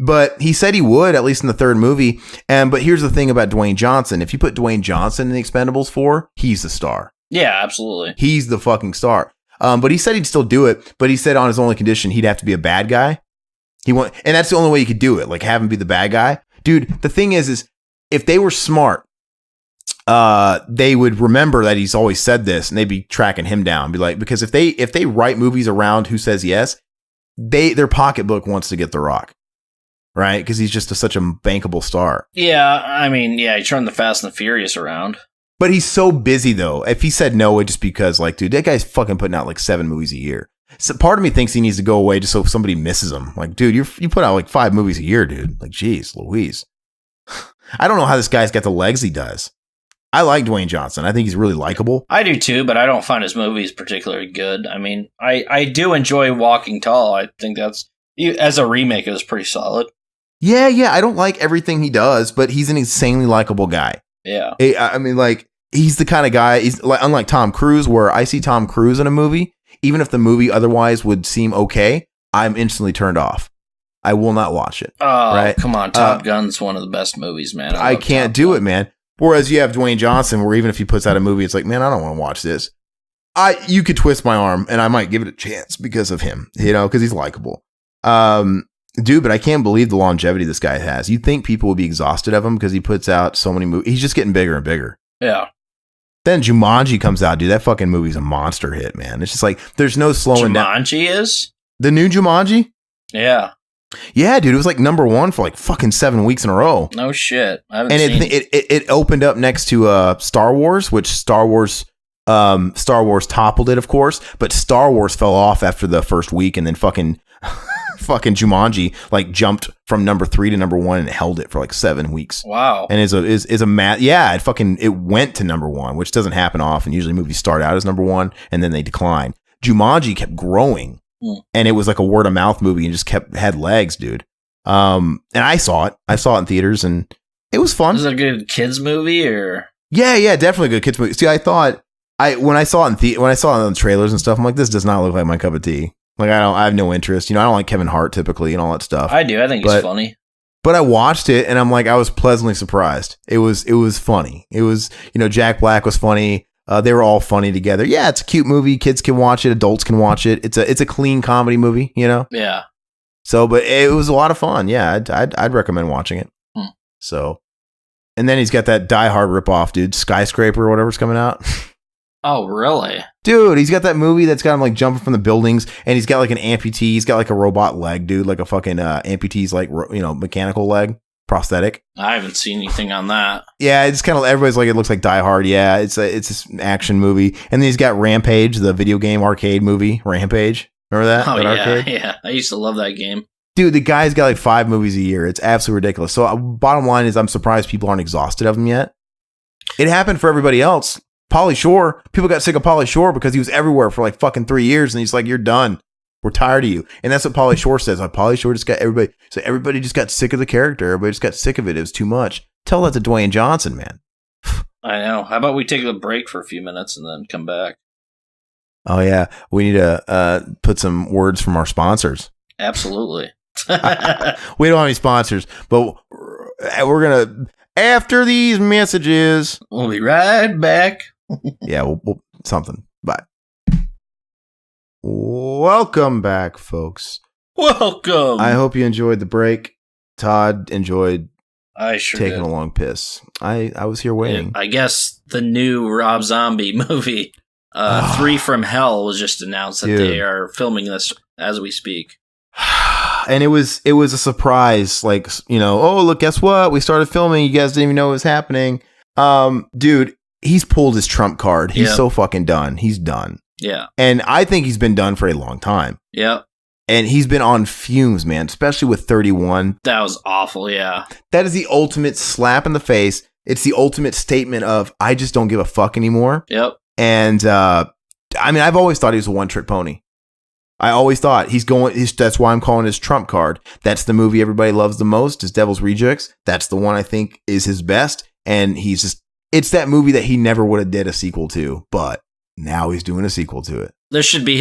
But he said he would, at least in the third movie. But here's the thing about Dwayne Johnson. If you put Dwayne Johnson in the Expendables 4, he's the star. Yeah, absolutely. He's the fucking star. But he said he'd still do it. But he said on his only condition, he'd have to be a bad guy. And that's the only way you could do it. Have him be the bad guy. Dude, the thing is if they were smart, they would remember that he's always said this, and they'd be tracking him down. Be like, because if they write movies around Who Says Yes, their pocketbook wants to get The Rock. Right? Because he's just such a bankable star. Yeah, he turned the Fast and the Furious around. But he's so busy, though. If he said no, it'd just because, dude, that guy's fucking putting out 7 movies a year. So part of me thinks he needs to go away just so somebody misses him. Dude, you put out 5 movies a year, dude. Geez, Louise. I don't know how this guy's got the legs he does. I like Dwayne Johnson. I think he's really likable. I do too, but I don't find his movies particularly good. I do enjoy Walking Tall. I think that's, as a remake, it was pretty solid. Yeah. I don't like everything he does, but he's an insanely likable guy. Yeah. He's the kind of guy, unlike Tom Cruise, where I see Tom Cruise in a movie, even if the movie otherwise would seem okay, I'm instantly turned off. I will not watch it. Oh, right? Come on. Top Gun's one of the best movies, man. I can't do it, man. Whereas you have Dwayne Johnson, where even if he puts out a movie, it's man, I don't want to watch this. You could twist my arm and I might give it a chance because of him, because he's likable. Dude, but I can't believe the longevity this guy has. You'd think people would be exhausted of him because he puts out so many movies. He's just getting bigger and bigger. Yeah. Then Jumanji comes out, dude. That fucking movie's a monster hit, man. It's just there's no slowing down. Jumanji is? The new Jumanji? Yeah. Yeah, dude. It was number 1 for fucking 7 weeks in a row. No shit. I haven't seen it. It opened up next to Star Wars, which Star Wars toppled it, of course. But Star Wars fell off after the first week, and then fucking Jumanji jumped from number 3 to number 1 and held it for 7 weeks. Wow. And is a it went to number 1, which doesn't happen often. Usually movies start out as number 1 and then they decline. Jumanji kept growing, and it was a word of mouth movie and just had legs, dude. And I saw it in theaters and it was fun. Was it a good kids movie or? Yeah, definitely a good kids movie. See, I thought when I saw it in the trailers and stuff, I'm like, this does not look like my cup of tea. I have no interest. I don't like Kevin Hart typically and all that stuff. I do. I think he's funny. But I watched it and I'm I was pleasantly surprised. It was funny. It was, Jack Black was funny. They were all funny together. Yeah, it's a cute movie. Kids can watch it. Adults can watch it. It's a clean comedy movie, Yeah. So, but it was a lot of fun. Yeah, I'd recommend watching it. So, and then he's got that Die Hard ripoff, dude. Skyscraper or whatever's coming out. Oh, really? Dude, he's got that movie that's got him jumping from the buildings, and he's got an amputee. He's got a robot leg, dude, a fucking amputee's mechanical leg, prosthetic. I haven't seen anything on that. Yeah, it's kind of, everybody's like, it looks like Die Hard. Yeah, it's an action movie. And then he's got Rampage, the video game arcade movie, Rampage. Remember that? Oh, that yeah, arcade? yeah. I used to love that game. Dude, the guy's got like 5 movies a year. It's absolutely ridiculous. So bottom line is I'm surprised people aren't exhausted of him yet. It happened for everybody else. Pauly Shore, people got sick of Pauly Shore because he was everywhere for like fucking 3 years, and he's like, you're done. We're tired of you. And that's what Pauly Shore says. Like, Pauly Shore just got everybody. So everybody just got sick of the character. Everybody just got sick of it. It was too much. Tell that to Dwayne Johnson, man. I know. How about we take a break for a few minutes and then come back? Oh, yeah. We need to put some words from our sponsors. Absolutely. We don't have any sponsors, but we're going to, after these messages. We'll be right back. Yeah, we'll something. Bye. Welcome back, folks. Welcome. I hope you enjoyed the break. Todd enjoyed I sure taking did. a long piss. I was here waiting. I guess the new Rob Zombie movie, 3 from Hell, was just announced that they are filming this as we speak. And it was a surprise. Like, you know, oh, look, guess what? We started filming. You guys didn't even know it was happening. Dude, he's pulled his trump card. He's so fucking done. He's done. Yeah. And I think he's been done for a long time. Yep. And he's been on fumes, man, especially with 31. That was awful, yeah. That is the ultimate slap in the face. It's the ultimate statement of, I just don't give a fuck anymore. Yep. And, I mean, I've always thought he was a one-trick pony. I always thought that's why I'm calling his trump card. That's the movie everybody loves the most, is Devil's Rejects. That's the one I think is his best. And it's that movie that he never would have did a sequel to, but now he's doing a sequel to it. This should be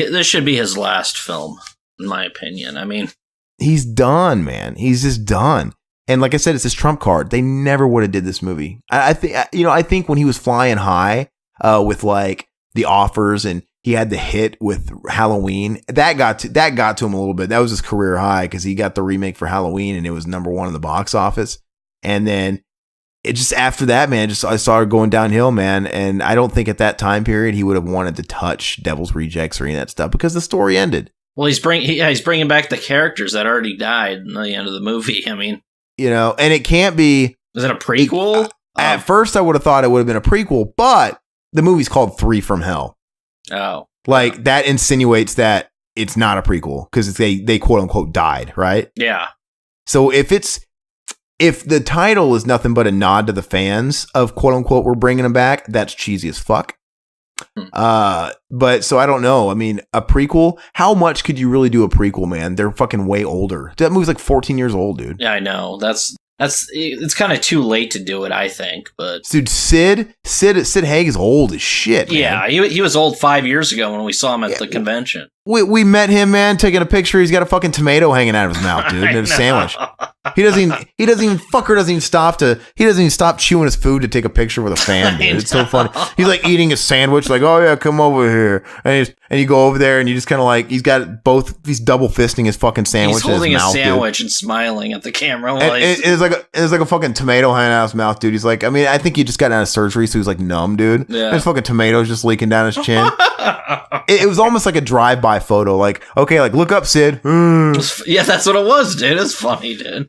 his last film, in my opinion. I mean, he's done, man. He's just done. And like I said, it's his trump card. They never would have did this movie. I think when he was flying high with like the offers, and he had the hit with Halloween, that got to him a little bit. That was his career high because he got the remake for Halloween and it was #1 in the box office. And then it just, after that, man, I started going downhill, man. And I don't think at that time period he would have wanted to touch Devil's Rejects or any of that stuff because the story ended. Well, he's bringing back the characters that already died in the end of the movie. I mean, you know, and it can't be. Is it a prequel? At first, I would have thought it would have been a prequel, but the movie's called 3 from Hell. Oh, like that insinuates that it's not a prequel because they quote unquote died, right? Yeah. So if the title is nothing but a nod to the fans of quote unquote we're bringing them back, that's cheesy as fuck. But so I don't know. I mean, a prequel, how much could you really do a prequel, man? They're fucking way older. That movie's like 14 years old, dude. Yeah, I know. It's kind of too late to do it, I think. But dude, Sid Haig is old as shit, man. Yeah, he was old 5 years ago when we saw him at the convention. We met him, man, taking a picture. He's got a fucking tomato hanging out of his mouth, dude, and a sandwich. He doesn't even stop chewing his food to take a picture with a fan, dude. It's so funny. He's like eating a sandwich, like, oh yeah, come over here. And you go over there and you just kind of like, he's double fisting his fucking sandwich. He's holding in his mouth, a sandwich dude. And smiling at the camera. It's like a fucking tomato hanging out of his mouth, dude. He's like, I mean, I think he just got out of surgery, so he's like numb, dude. Yeah. His fucking tomatoes just leaking down his chin. It was almost like a drive-by photo. Like, okay, like look up, Sid. Yeah, that's what it was, dude. It's funny, dude.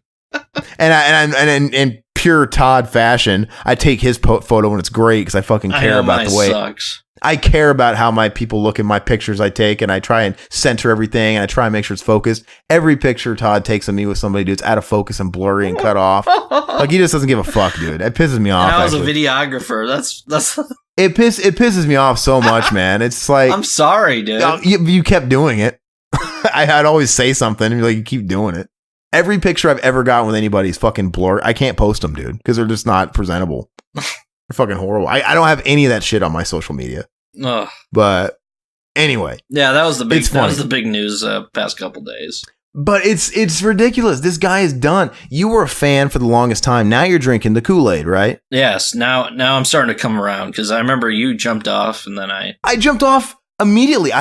and in pure Todd fashion, I take his photo and it's great because I fucking care about the way. Sucks. I care about how my people look in my pictures I take, and I try and center everything, and I try and make sure it's focused. Every picture Todd takes of me with somebody, dude, it's out of focus and blurry and cut off. Like, he just doesn't give a fuck, dude. It pisses me off. I was a videographer. That's it pisses me off so much, man. It's like, I'm sorry, dude. You kept doing it. I'd always say something and be like, you keep doing it. Every picture I've ever gotten with anybody is fucking blurry. I can't post them, dude, because they're just not presentable. They're fucking horrible. I don't have any of that shit on my social media. Ugh. But anyway, yeah, that was the big news past couple days. But it's ridiculous. This guy is done. You were a fan for the longest time. Now you're drinking the Kool-Aid, right? Yes. Now I'm starting to come around because I remember you jumped off and then I jumped off immediately.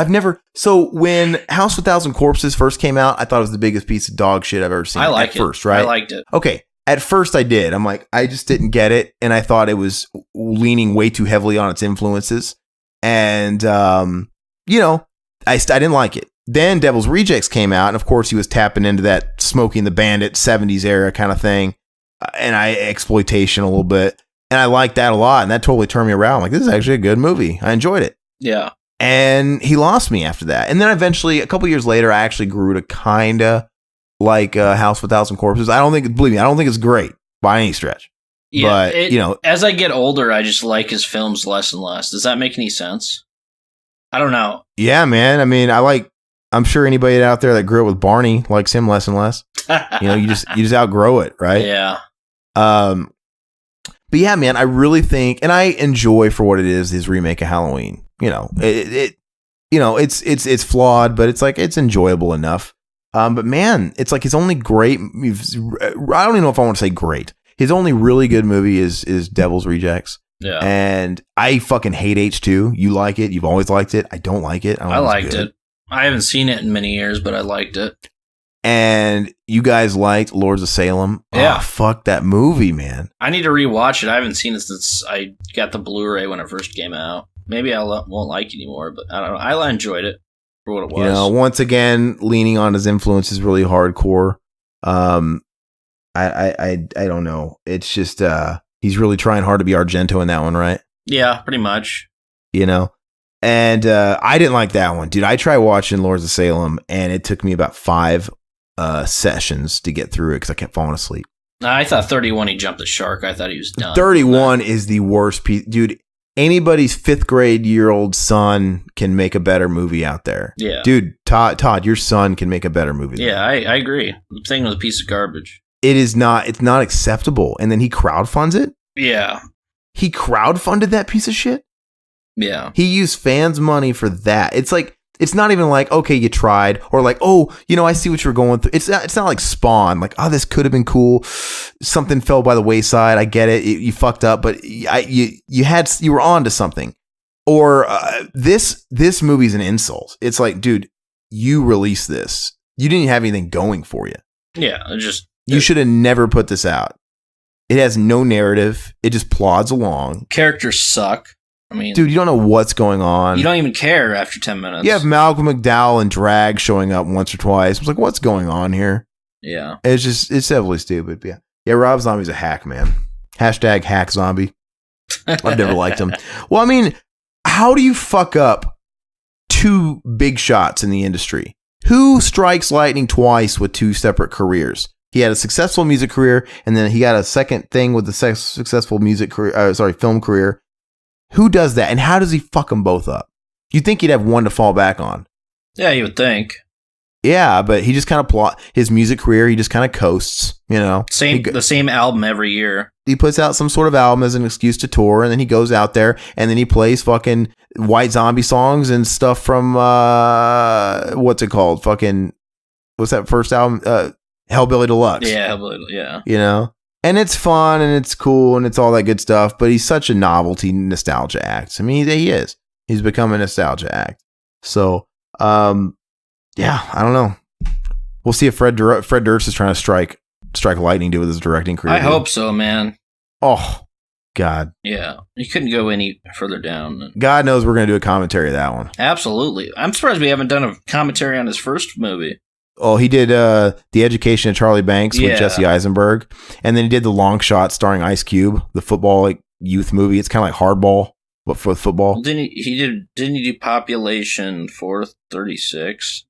So when House of 1,000 Corpses first came out, I thought it was the biggest piece of dog shit I've ever seen. I liked it. First, right? I liked it. Okay. At first I did. I'm like, I just didn't get it. And I thought it was leaning way too heavily on its influences. And, I didn't like it. Then Devil's Rejects came out. And of course he was tapping into that Smokey and the Bandit 70s era kind of thing. and exploitation a little bit. And I liked that a lot. And that totally turned me around. Like, this is actually a good movie. I enjoyed it. Yeah. And he lost me after that. And then eventually, a couple years later, I actually grew to kind of like House with 1,000 Corpses. Believe me, I don't think it's great by any stretch. Yeah, but, as I get older, I just like his films less and less. Does that make any sense? I don't know. Yeah, man. I mean, I'm sure anybody out there that grew up with Barney likes him less and less. You just outgrow it, right? Yeah. But yeah, man, I really think, and I enjoy for what it is, his remake of Halloween. It's flawed, but it's like, it's enjoyable enough. But man, it's like his only great, I don't even know if I want to say great. His only really good movie is Devil's Rejects. Yeah. And I fucking hate H2. You like it. You've always liked it. I don't like it. I liked it. I haven't seen it in many years, but I liked it. And you guys liked Lords of Salem. Yeah. Oh, fuck that movie, man. I need to rewatch it. I haven't seen it since I got the Blu-ray when it first came out. Maybe I won't like it anymore, but I don't know. I enjoyed it for what it was. Once again, leaning on his influences really hardcore. I don't know. It's just he's really trying hard to be Argento in that one, right? Yeah, pretty much. And I didn't like that one, dude. I tried watching Lords of Salem, and it took me about 5 sessions to get through it because I kept falling asleep. I thought 31 he jumped the shark. I thought he was done. 31 is the worst piece, dude. Anybody's 5th grade year old son can make a better movie out there. Yeah, dude. Todd, your son can make a better movie. Yeah, I agree. The thing was a piece of garbage. It's not acceptable. And then he crowdfunds it. Yeah, he crowdfunded that piece of shit. Yeah, he used fans' money for that. It's like, it's not even like, okay, you tried, or like, oh, I see what you're going through. It's not like Spawn, like, oh, this could have been cool. Something fell by the wayside. I get it. You fucked up, but you were on to something. Or this movie's an insult. It's like, dude, you released this. You didn't have anything going for you. Yeah, you should have never put this out. It has no narrative. It just plods along. Characters suck. I mean, dude, you don't know what's going on. You don't even care after 10 minutes. You have Malcolm McDowell and drag showing up once or twice. I was like, what's going on here? Yeah. It's definitely stupid. But yeah, Rob Zombie's a hack, man. Hashtag hack zombie. I've never liked him. Well, I mean, how do you fuck up 2 big shots in the industry? Who strikes lightning twice with 2 separate careers? He had a successful music career, and then he got a second thing with the successful film career. Who does that, and how does he fuck them both up? You'd think he'd have one to fall back on. Yeah, you would think. Yeah, but he just kind of his music career. He just kind of coasts, the same album every year. He puts out some sort of album as an excuse to tour, and then he goes out there and then he plays fucking White Zombie songs and stuff from what's it called? Fucking what's that first album? Hellbilly Deluxe. Yeah, Hellbilly. Yeah. And it's fun and it's cool and it's all that good stuff, but he's such a novelty nostalgia act. I mean, he is. He's become a nostalgia act. So, yeah, I don't know. We'll see if Fred Durst is trying to strike lightning with his directing career. I hope so, man. Oh, God. Yeah, he couldn't go any further down. God knows we're going to do a commentary of that one. Absolutely. I'm surprised we haven't done a commentary on his first movie. Oh, he did The Education of Charlie Banks with Jesse Eisenberg. And then he did The Long Shot starring Ice Cube, the football youth movie. It's kind of like Hardball, but for football. Didn't he do Population 436?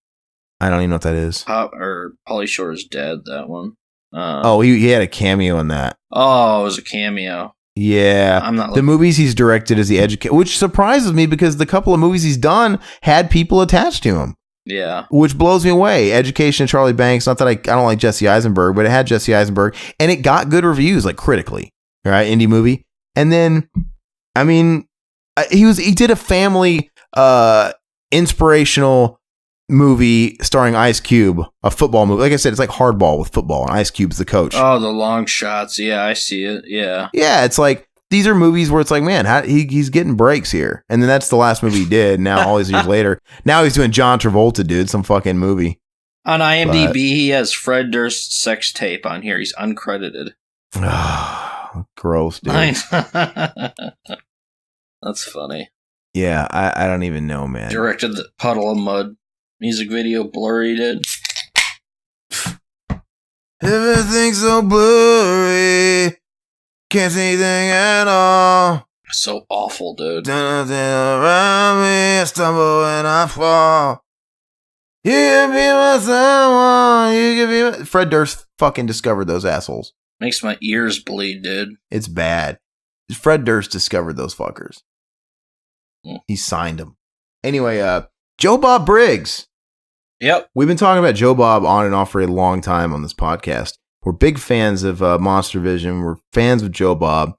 I don't even know what that is. Pauly Shore is Dead, that one. He had a cameo in that. Oh, it was a cameo. Yeah. I'm not the movies he's directed is The Education, which surprises me because the couple of movies he's done had people attached to him. Yeah. Which blows me away. Education of Charlie Banks. Not that I don't like Jesse Eisenberg, but it had Jesse Eisenberg and it got good reviews, like critically. Right? Indie movie. And then, I mean, he did a family inspirational movie starring Ice Cube, a football movie. Like I said, it's like Hardball with football and Ice Cube's the coach. Oh, The Long Shots. Yeah, I see it. Yeah. Yeah, it's like these are movies where it's like, man, he's getting breaks here. And then that's the last movie he did. Now, all these years later, now he's doing John Travolta, dude, some fucking movie. On IMDb, he has Fred Durst's sex tape on here. He's uncredited. Gross, dude. That's funny. Yeah, I don't even know, man. Directed the Puddle of Mud music video, Blurry did. Everything's so blurry. Can't see anything at all. So awful, dude. Around me, I stumble and I fall. You can be my someone. You can be my... Fred Durst fucking discovered those assholes. Makes my ears bleed, dude. It's bad. Fred Durst discovered those fuckers. He signed them. Anyway, Joe Bob Briggs. Yep. We've been talking about Joe Bob on and off for a long time on this podcast. We're big fans of Monster Vision. We're fans of Joe Bob.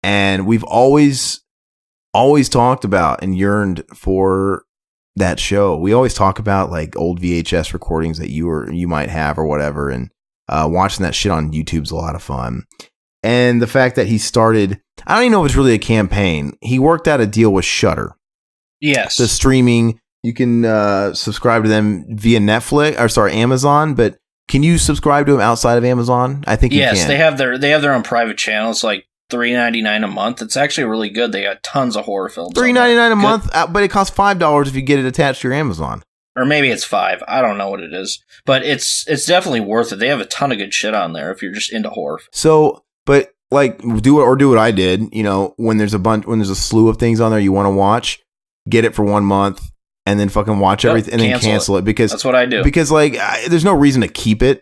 And we've always talked about and yearned for that show. We always talk about like old VHS recordings that you might have or whatever. And watching that shit on YouTube's a lot of fun. And the fact that he started, I don't even know if it's really a campaign. He worked out a deal with Shudder. Yes. The streaming, you can subscribe to them via Amazon, but can you subscribe to them outside of Amazon? I think you can. Yes, they have their own private channels, like $3.99 a month. It's actually really good. They got tons of horror films. $3.99 a month, but it costs $5 if you get it attached to your Amazon. Or maybe it's $5. I don't know what it is, but it's definitely worth it. They have a ton of good shit on there if you're just into horror. So, but like do what I did. You know, when there's a slew of things on there you want to watch, get it for 1 month and then fucking watch everything and then cancel it because that's what I do. Because like there's no reason to keep it.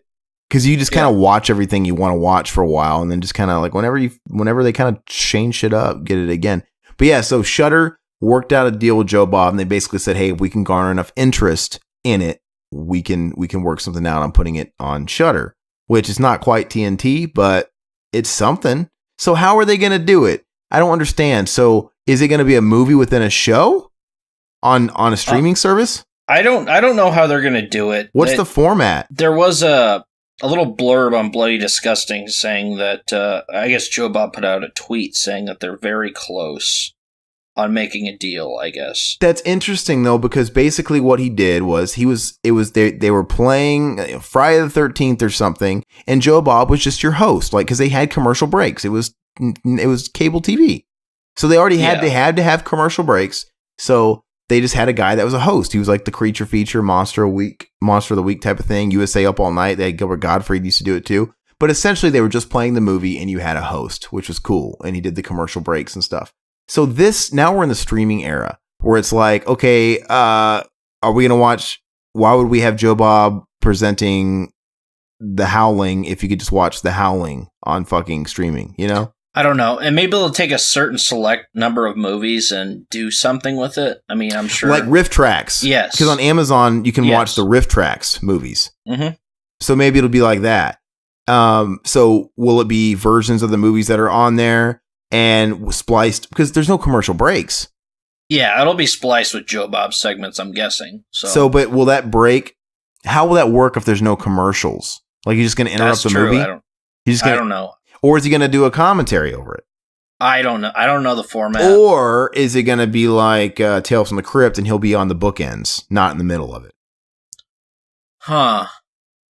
Because you just kind of watch everything you want to watch for a while, and then just kind of like whenever they kind of change shit up, get it again. But yeah, so Shudder worked out a deal with Joe Bob, and they basically said, "Hey, if we can garner enough interest in it, we can work something out on putting it on Shudder," which is not quite TNT, but it's something. So how are they going to do it? I don't understand. So is it going to be a movie within a show on a streaming service? I don't know how they're going to do it. What's the format? There was a little blurb on Bloody Disgusting saying that, I guess Joe Bob put out a tweet saying that they're very close on making a deal, I guess. That's interesting, though, because basically what he did was they were playing Friday the 13th or something, and Joe Bob was just your host, like, because they had commercial breaks. It was cable TV. So they already had to have commercial breaks. So they just had a guy that was a host. He was like the creature feature, monster of the week type of thing. USA Up All Night. They had Gilbert Gottfried used to do it too. But essentially they were just playing the movie and you had a host, which was cool. And he did the commercial breaks and stuff. So now we're in the streaming era where it's like, okay, are we going to watch? Why would we have Joe Bob presenting The Howling if you could just watch The Howling on fucking streaming, you know? I don't know. And maybe they'll take a certain select number of movies and do something with it. I mean, I'm sure. Like riff tracks. Yes. Because on Amazon, you can watch the riff tracks movies. Mm-hmm. So maybe it'll be like that. So will it be versions of the movies that are on there and spliced? Because there's no commercial breaks. Yeah, it'll be spliced with Joe Bob segments, I'm guessing. So but will that break? How will that work if there's no commercials? Like you're just going to interrupt the movie? I don't know. Or is he going to do a commentary over it? I don't know. I don't know the format. Or is it going to be like Tales from the Crypt and he'll be on the bookends, not in the middle of it? Huh.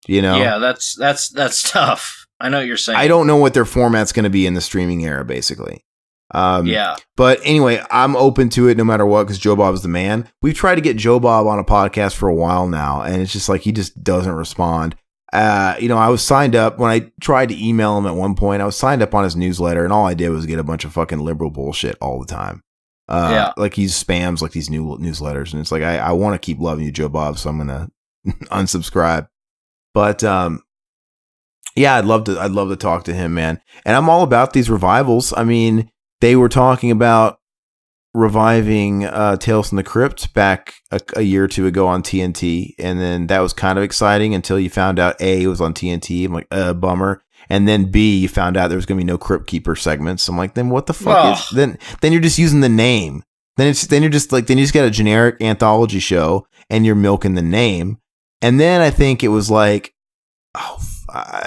You know? Yeah, that's tough. I know what you're saying. I don't know what their format's going to be in the streaming era, basically. Yeah. But anyway, I'm open to it no matter what because Joe Bob is the man. We've tried to get Joe Bob on a podcast for a while now, and it's just like he just doesn't respond. I was signed up when I tried to email him at one point. I was signed up on his newsletter, and all I did was get a bunch of fucking liberal bullshit all the time. Like he spams like these new newsletters, and it's like I want to keep loving you, Joe Bob, so I'm gonna unsubscribe. But yeah, I'd love to talk to him, man. And I'm all about these revivals. I mean, they were talking about reviving Tales from the Crypt back a year or two ago on TNT, and then that was kind of exciting until you found out A, it was on TNT. I'm like, bummer. And then B, you found out there was going to be no Crypt Keeper segments. I'm like, then what the fuck is then you're just using the name. Then you just got a generic anthology show and you're milking the name. And then I think it was like,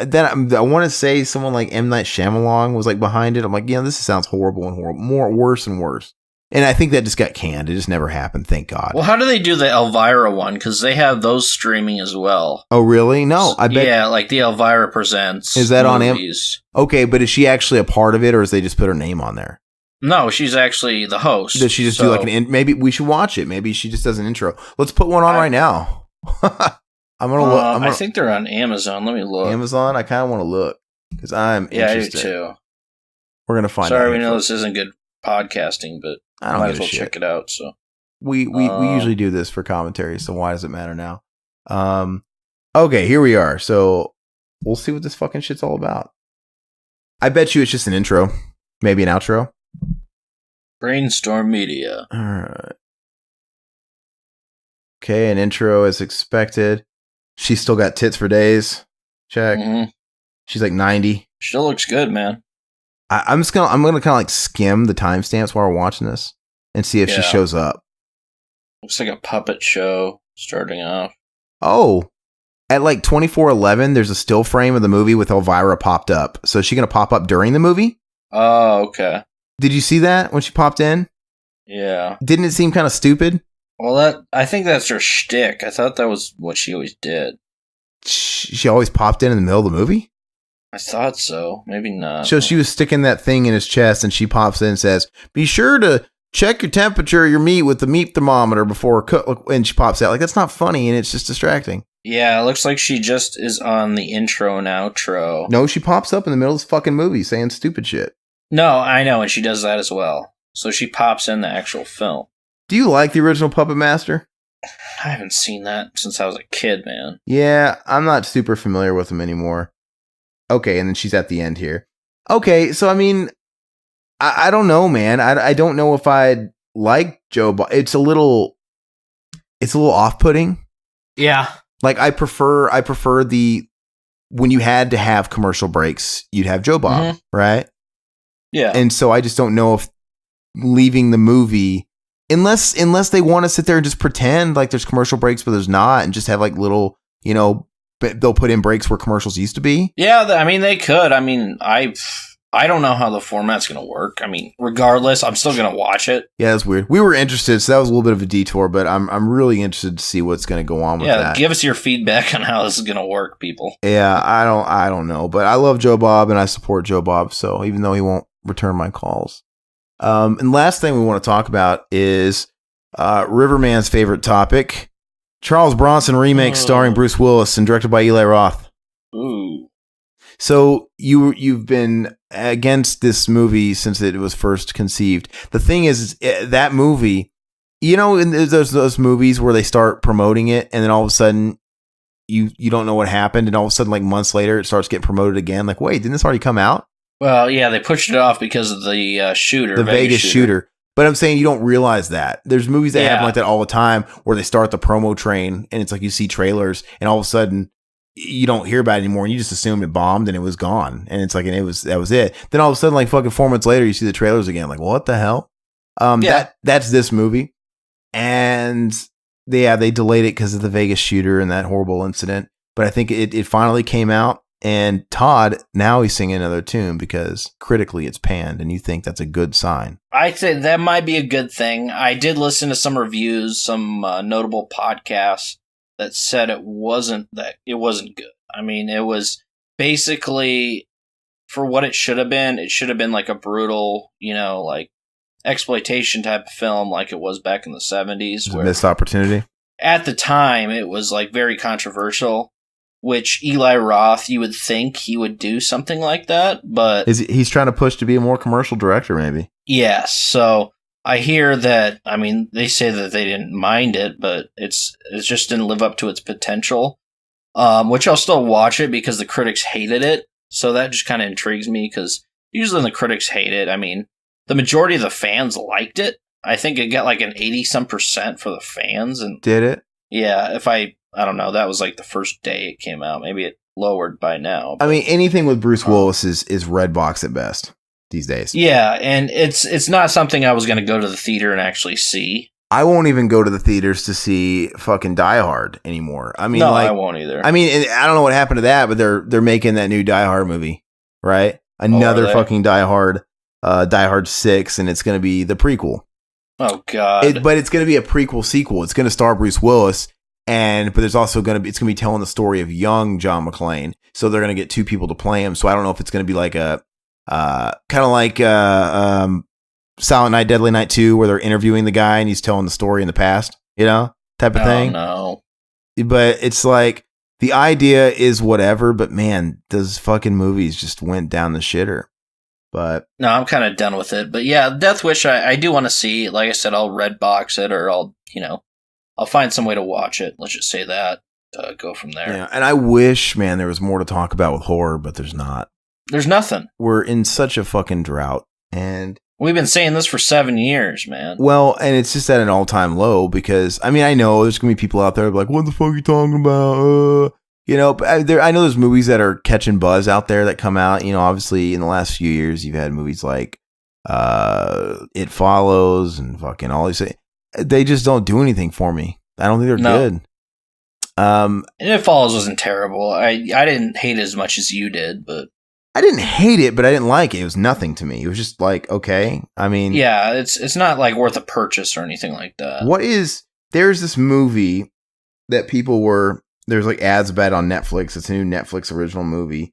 then I want to say someone like M. Night Shyamalan was like behind it. I'm like, this sounds horrible and horrible, worse and worse. And I think that just got canned. It just never happened. Thank God. Well, how do they do the Elvira one? Because they have those streaming as well. Oh, really? No, I bet. Yeah, like the Elvira Presents. Is that movies. on Okay, but is she actually a part of it, or is they just put her name on there? No, she's actually the host. Does she just do like maybe we should watch it. Maybe she just does an intro. Let's put one on right now. I'm gonna look. I think they're on Amazon. Let me look. Amazon. I kind of want to look because I'm interested. I do too. We're gonna find out. Sorry, we know this isn't good podcasting, but I don't might give as a well shit. check it out. So we usually do this for commentary, so why does it matter now? Okay, here we are. So we'll see what this fucking shit's all about. I bet you it's just an intro, maybe an outro. Brainstorm Media. All right. Okay, an intro as expected. She's still got tits for days. Check. Mm-hmm. She's like 90. Still looks good, man. I'm gonna kind of like skim the timestamps while we're watching this and see if she shows up. Looks like a puppet show starting off. Oh, at like 24:11, there's a still frame of the movie with Elvira popped up. So is she gonna pop up during the movie? Oh, okay. Did you see that when she popped in? Yeah. Didn't it seem kind of stupid? Well, I think that's her shtick. I thought that was what she always did. She always popped in the middle of the movie? I thought so. Maybe not. So she was sticking that thing in his chest, and she pops in and says, "Be sure to check your temperature of your meat with the meat thermometer before cook." And she pops out. Like, that's not funny, and it's just distracting. Yeah, it looks like she just is on the intro and outro. No, she pops up in the middle of this fucking movie saying stupid shit. No, I know, and she does that as well. So she pops in the actual film. Do you like the original Puppet Master? I haven't seen that since I was a kid, man. Yeah, I'm not super familiar with him anymore. Okay, and then she's at the end here. Okay, so I mean, I don't know, man. I don't know if I'd like Joe Bob. It's a little off-putting. Yeah. Like I prefer the when you had to have commercial breaks, you'd have Joe Bob, right? Yeah. And so I just don't know if leaving the movie, unless they want to sit there and just pretend like there's commercial breaks, but there's not, and just have like little, they'll put in breaks where commercials used to be. Yeah, I mean, they could. I mean, I don't know how the format's going to work. I mean, regardless, I'm still going to watch it. Yeah, that's weird. We were interested, so that was a little bit of a detour, but I'm really interested to see what's going to go on with that. Yeah, give us your feedback on how this is going to work, people. Yeah, I don't know, but I love Joe Bob and I support Joe Bob, so even though he won't return my calls. And last thing we want to talk about is Riverman's favorite topic, Charles Bronson remake starring Bruce Willis and directed by Eli Roth. Ooh. So you've been against this movie since it was first conceived. The thing is that movie, in those movies where they start promoting it and then all of a sudden you don't know what happened, and all of a sudden like months later it starts getting promoted again. Like, wait, didn't this already come out? Well, yeah, they pushed it off because of the shooter. The Vegas shooter. But I'm saying you don't realize that. There's movies that happen like that all the time where they start the promo train and it's like you see trailers and all of a sudden you don't hear about it anymore and you just assume it bombed and it was gone. And it's like, that was it. Then all of a sudden, like fucking 4 months later, you see the trailers again. Like, what the hell? That's this movie. And they delayed it because of the Vegas shooter and that horrible incident. But I think it finally came out. And Todd, now he's singing another tune because critically it's panned, and you think that's a good sign. I'd say that might be a good thing. I did listen to some reviews, some notable podcasts that said it wasn't good. I mean, it was basically, for what it should have been like a brutal, like exploitation type of film like it was back in the 70s. A missed opportunity. At the time, it was like very controversial. Which Eli Roth, you would think he would do something like that, but he's trying to push to be a more commercial director, maybe. Yes. So I hear that. I mean, they say that they didn't mind it, but it just didn't live up to its potential. Which I'll still watch it because the critics hated it. So that just kind of intrigues me because usually when the critics hate it, I mean, the majority of the fans liked it. I think it got like an 80% for the fans, and did it? Yeah. I don't know. That was like the first day it came out. Maybe it lowered by now. I mean, anything with Bruce Willis is red box at best these days. Yeah, and it's not something I was going to go to the theater and actually see. I won't even go to the theaters to see fucking Die Hard anymore. I mean, I won't either. I mean, I don't know what happened to that, but they're making that new Die Hard movie, right? Another fucking Die Hard, Die Hard 6, and it's going to be the prequel. Oh God! But it's going to be a prequel sequel. It's going to star Bruce Willis. But there's also it's going to be telling the story of young John McClane. So they're going to get two people to play him. So I don't know if it's going to be like a, kind of like, Silent Night, Deadly Night 2, where they're interviewing the guy and he's telling the story in the past, type of thing. No. But it's like, the idea is whatever, but man, those fucking movies just went down the shitter. But no, I'm kind of done with it. But yeah, Death Wish, I do want to see. Like I said, I'll red box it, or I'll find some way to watch it. Let's just say that. Go from there. yeah, and I wish, man, there was more to talk about with horror, but there's not. There's nothing. We're in such a fucking drought, and we've been saying this for 7 years, man. Well, and it's just at an all-time low because, I mean, I know there's gonna be people out there like, what the fuck are you talking about? But I know there's movies that are catching buzz out there that come out. Obviously in the last few years, you've had movies like It Follows and fucking all these. They just don't do anything for me. I don't think they're good. And It Follows wasn't terrible. I didn't hate it as much as you did, but I didn't hate it, but I didn't like it. It was nothing to me. It was just like, okay. I mean, yeah, it's not like worth a purchase or anything like that. There's this movie that there's like ads about on Netflix. It's a new Netflix original movie.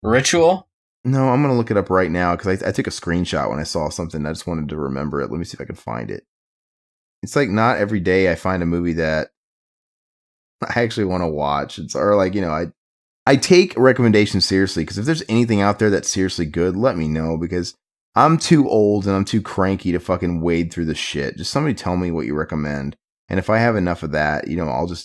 Ritual? No, I'm going to look it up right now because I took a screenshot when I saw something. I just wanted to remember it. Let me see if I can find it. It's like not every day I find a movie that I actually want to watch. I take recommendations seriously because if there's anything out there that's seriously good, let me know because I'm too old and I'm too cranky to fucking wade through the shit. Just somebody tell me what you recommend. And if I have enough of that,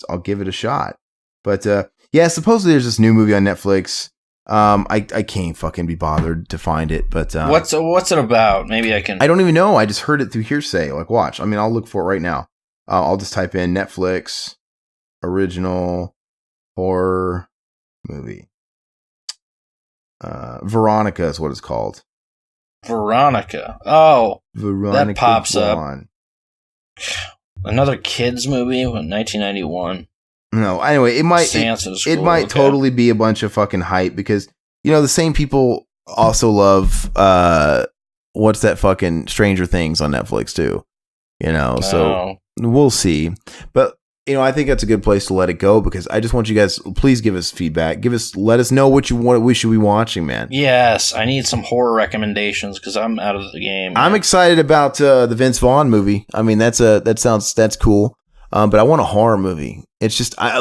I'll give it a shot. But yeah, supposedly there's this new movie on Netflix. I can't fucking be bothered to find it. But what's it about? Maybe I can. I don't even know. I just heard it through hearsay. Like, watch. I mean, I'll look for it right now. I'll just type in Netflix original horror movie. Veronica is what it's called. Veronica. Oh, Veronica that pops Vaughn. up. Another kids movie from 1991. No, anyway, it might totally be a bunch of fucking hype because the same people also love what's that fucking Stranger Things on Netflix too. So we'll see. But I think that's a good place to let it go because I just want you guys, please give us feedback. Let us know what we should be watching, man. Yes, I need some horror recommendations because I'm out of the game. I'm excited about the Vince Vaughn movie. I mean, that's cool. But I want a horror movie. It's just, I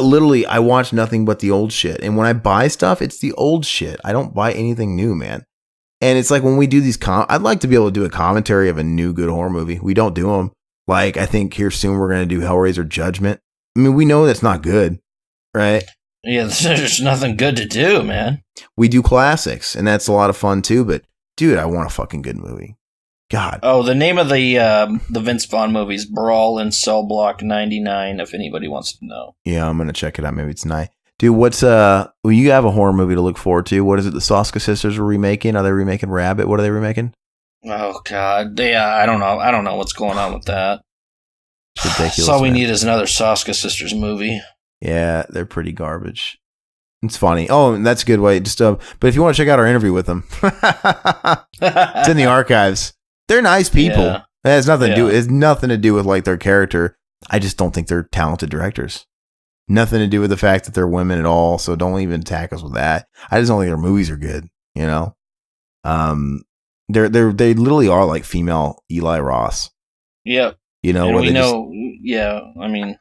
watch nothing but the old shit. And when I buy stuff, it's the old shit. I don't buy anything new, man. And it's like when we do these, I'd like to be able to do a commentary of a new good horror movie. We don't do them. Like, I think here soon we're going to do Hellraiser Judgment. I mean, we know that's not good, right? Yeah, there's nothing good to do, man. We do classics, and that's a lot of fun too. But, dude, I want a fucking good movie. God. Oh, the name of the Vince Vaughn movie is Brawl in Cell Block 99, if anybody wants to know. Yeah, I'm going to check it out. Maybe tonight. Dude, what's, you have a horror movie to look forward to. What is it the Soska sisters are remaking? Are they remaking Rabbit? What are they remaking? Oh, God. Yeah, I don't know. I don't know what's going on with that. It's ridiculous. All we need is another Soska sisters movie. Yeah, they're pretty garbage. It's funny. Oh, that's a good way. Just but if you want to check out our interview with them, it's in the archives. They're nice people. Yeah. It has nothing to do. It's nothing to do with like their character. I just don't think they're talented directors. Nothing to do with the fact that they're women at all. So don't even attack us with that. I just don't think their movies are good. They literally are like female Eli Ross. Yep. And we know. Yeah. I mean,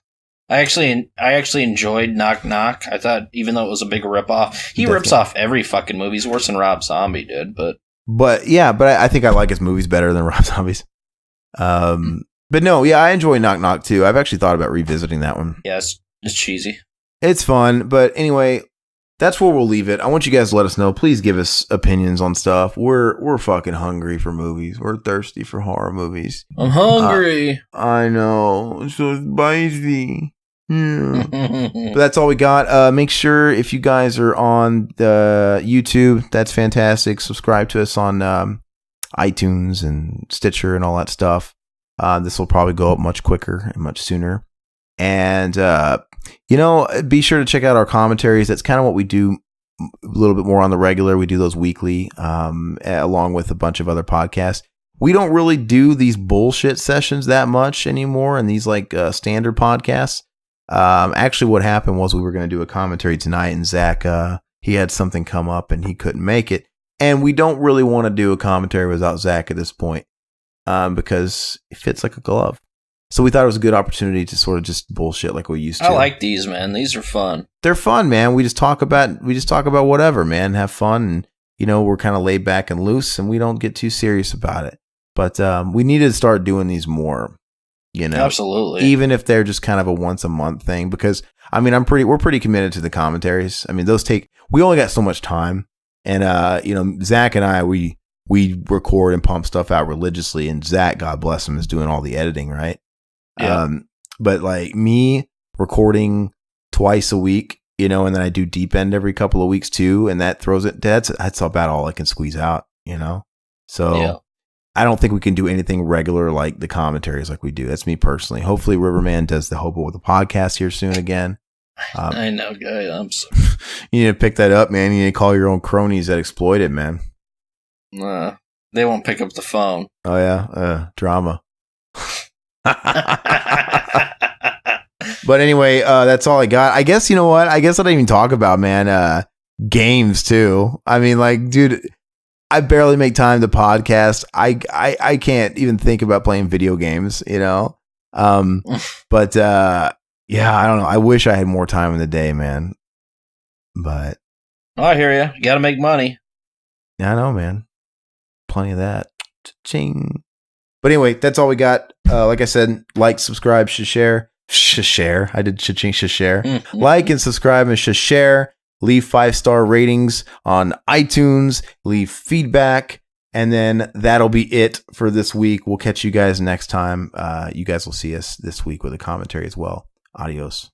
I actually enjoyed Knock Knock. I thought even though it was a big ripoff, he rips off every fucking movie. He's worse than Rob Zombie did, but I think I like his movies better than Rob Zombie's. But no, yeah, I enjoy Knock Knock too. I've actually thought about revisiting that one. Yeah, it's cheesy. It's fun, but anyway, that's where we'll leave it. I want you guys to let us know. Please give us opinions on stuff. We're fucking hungry for movies. We're thirsty for horror movies. I'm hungry. I know. It's so spicy. Yeah. But that's all we got. Make sure if you guys are on the YouTube, that's fantastic. Subscribe to us on iTunes and Stitcher and all that stuff. This will probably go up much quicker and much sooner. And be sure to check out our commentaries. That's kind of what we do a little bit more on the regular. We do those weekly, along with a bunch of other podcasts. We don't really do these bullshit sessions that much anymore, and these like standard podcasts. Actually, what happened was we were going to do a commentary tonight, and Zach, he had something come up and he couldn't make it. And we don't really want to do a commentary without Zach at this point, because it fits like a glove. So we thought it was a good opportunity to sort of just bullshit like we used to. I like these, man. These are fun. They're fun, man. We just talk about whatever, man. Have fun. And we're kind of laid back and loose and we don't get too serious about it. But we need to start doing these more, Absolutely. Even if they're just kind of a once a month thing, because I mean, we're pretty committed to the commentaries. I mean, we only got so much time, and Zach and I, we record and pump stuff out religiously, and Zach, God bless him, is doing all the editing, right? Yeah. But like me recording twice a week, and then I do deep end every couple of weeks too, and that throws it. That's about all I can squeeze out, So. Yeah. I don't think we can do anything regular like the commentaries like we do. That's me personally. Hopefully Riverman does the Hobo with the podcast here soon again. I know, guy. I'm so... You need to pick that up, man. You need to call your own cronies that exploit it, man. They won't pick up the phone. Oh, yeah. Drama. But anyway, that's all I got. I guess, you know what? I guess I didn't even talk about, man, games too. I mean, like, dude... I barely make time to podcast. I can't even think about playing video games, But yeah, I don't know. I wish I had more time in the day, man. But I hear you. You got to make money. Yeah, I know, man. Plenty of that. Ching. But anyway, that's all we got. Like I said, like, subscribe, share. I did cha-ching, share. Mm-hmm. Like and subscribe and share. Leave 5-star ratings on iTunes. Leave feedback. And then that'll be it for this week. We'll catch you guys next time. You guys will see us this week with a commentary as well. Adios.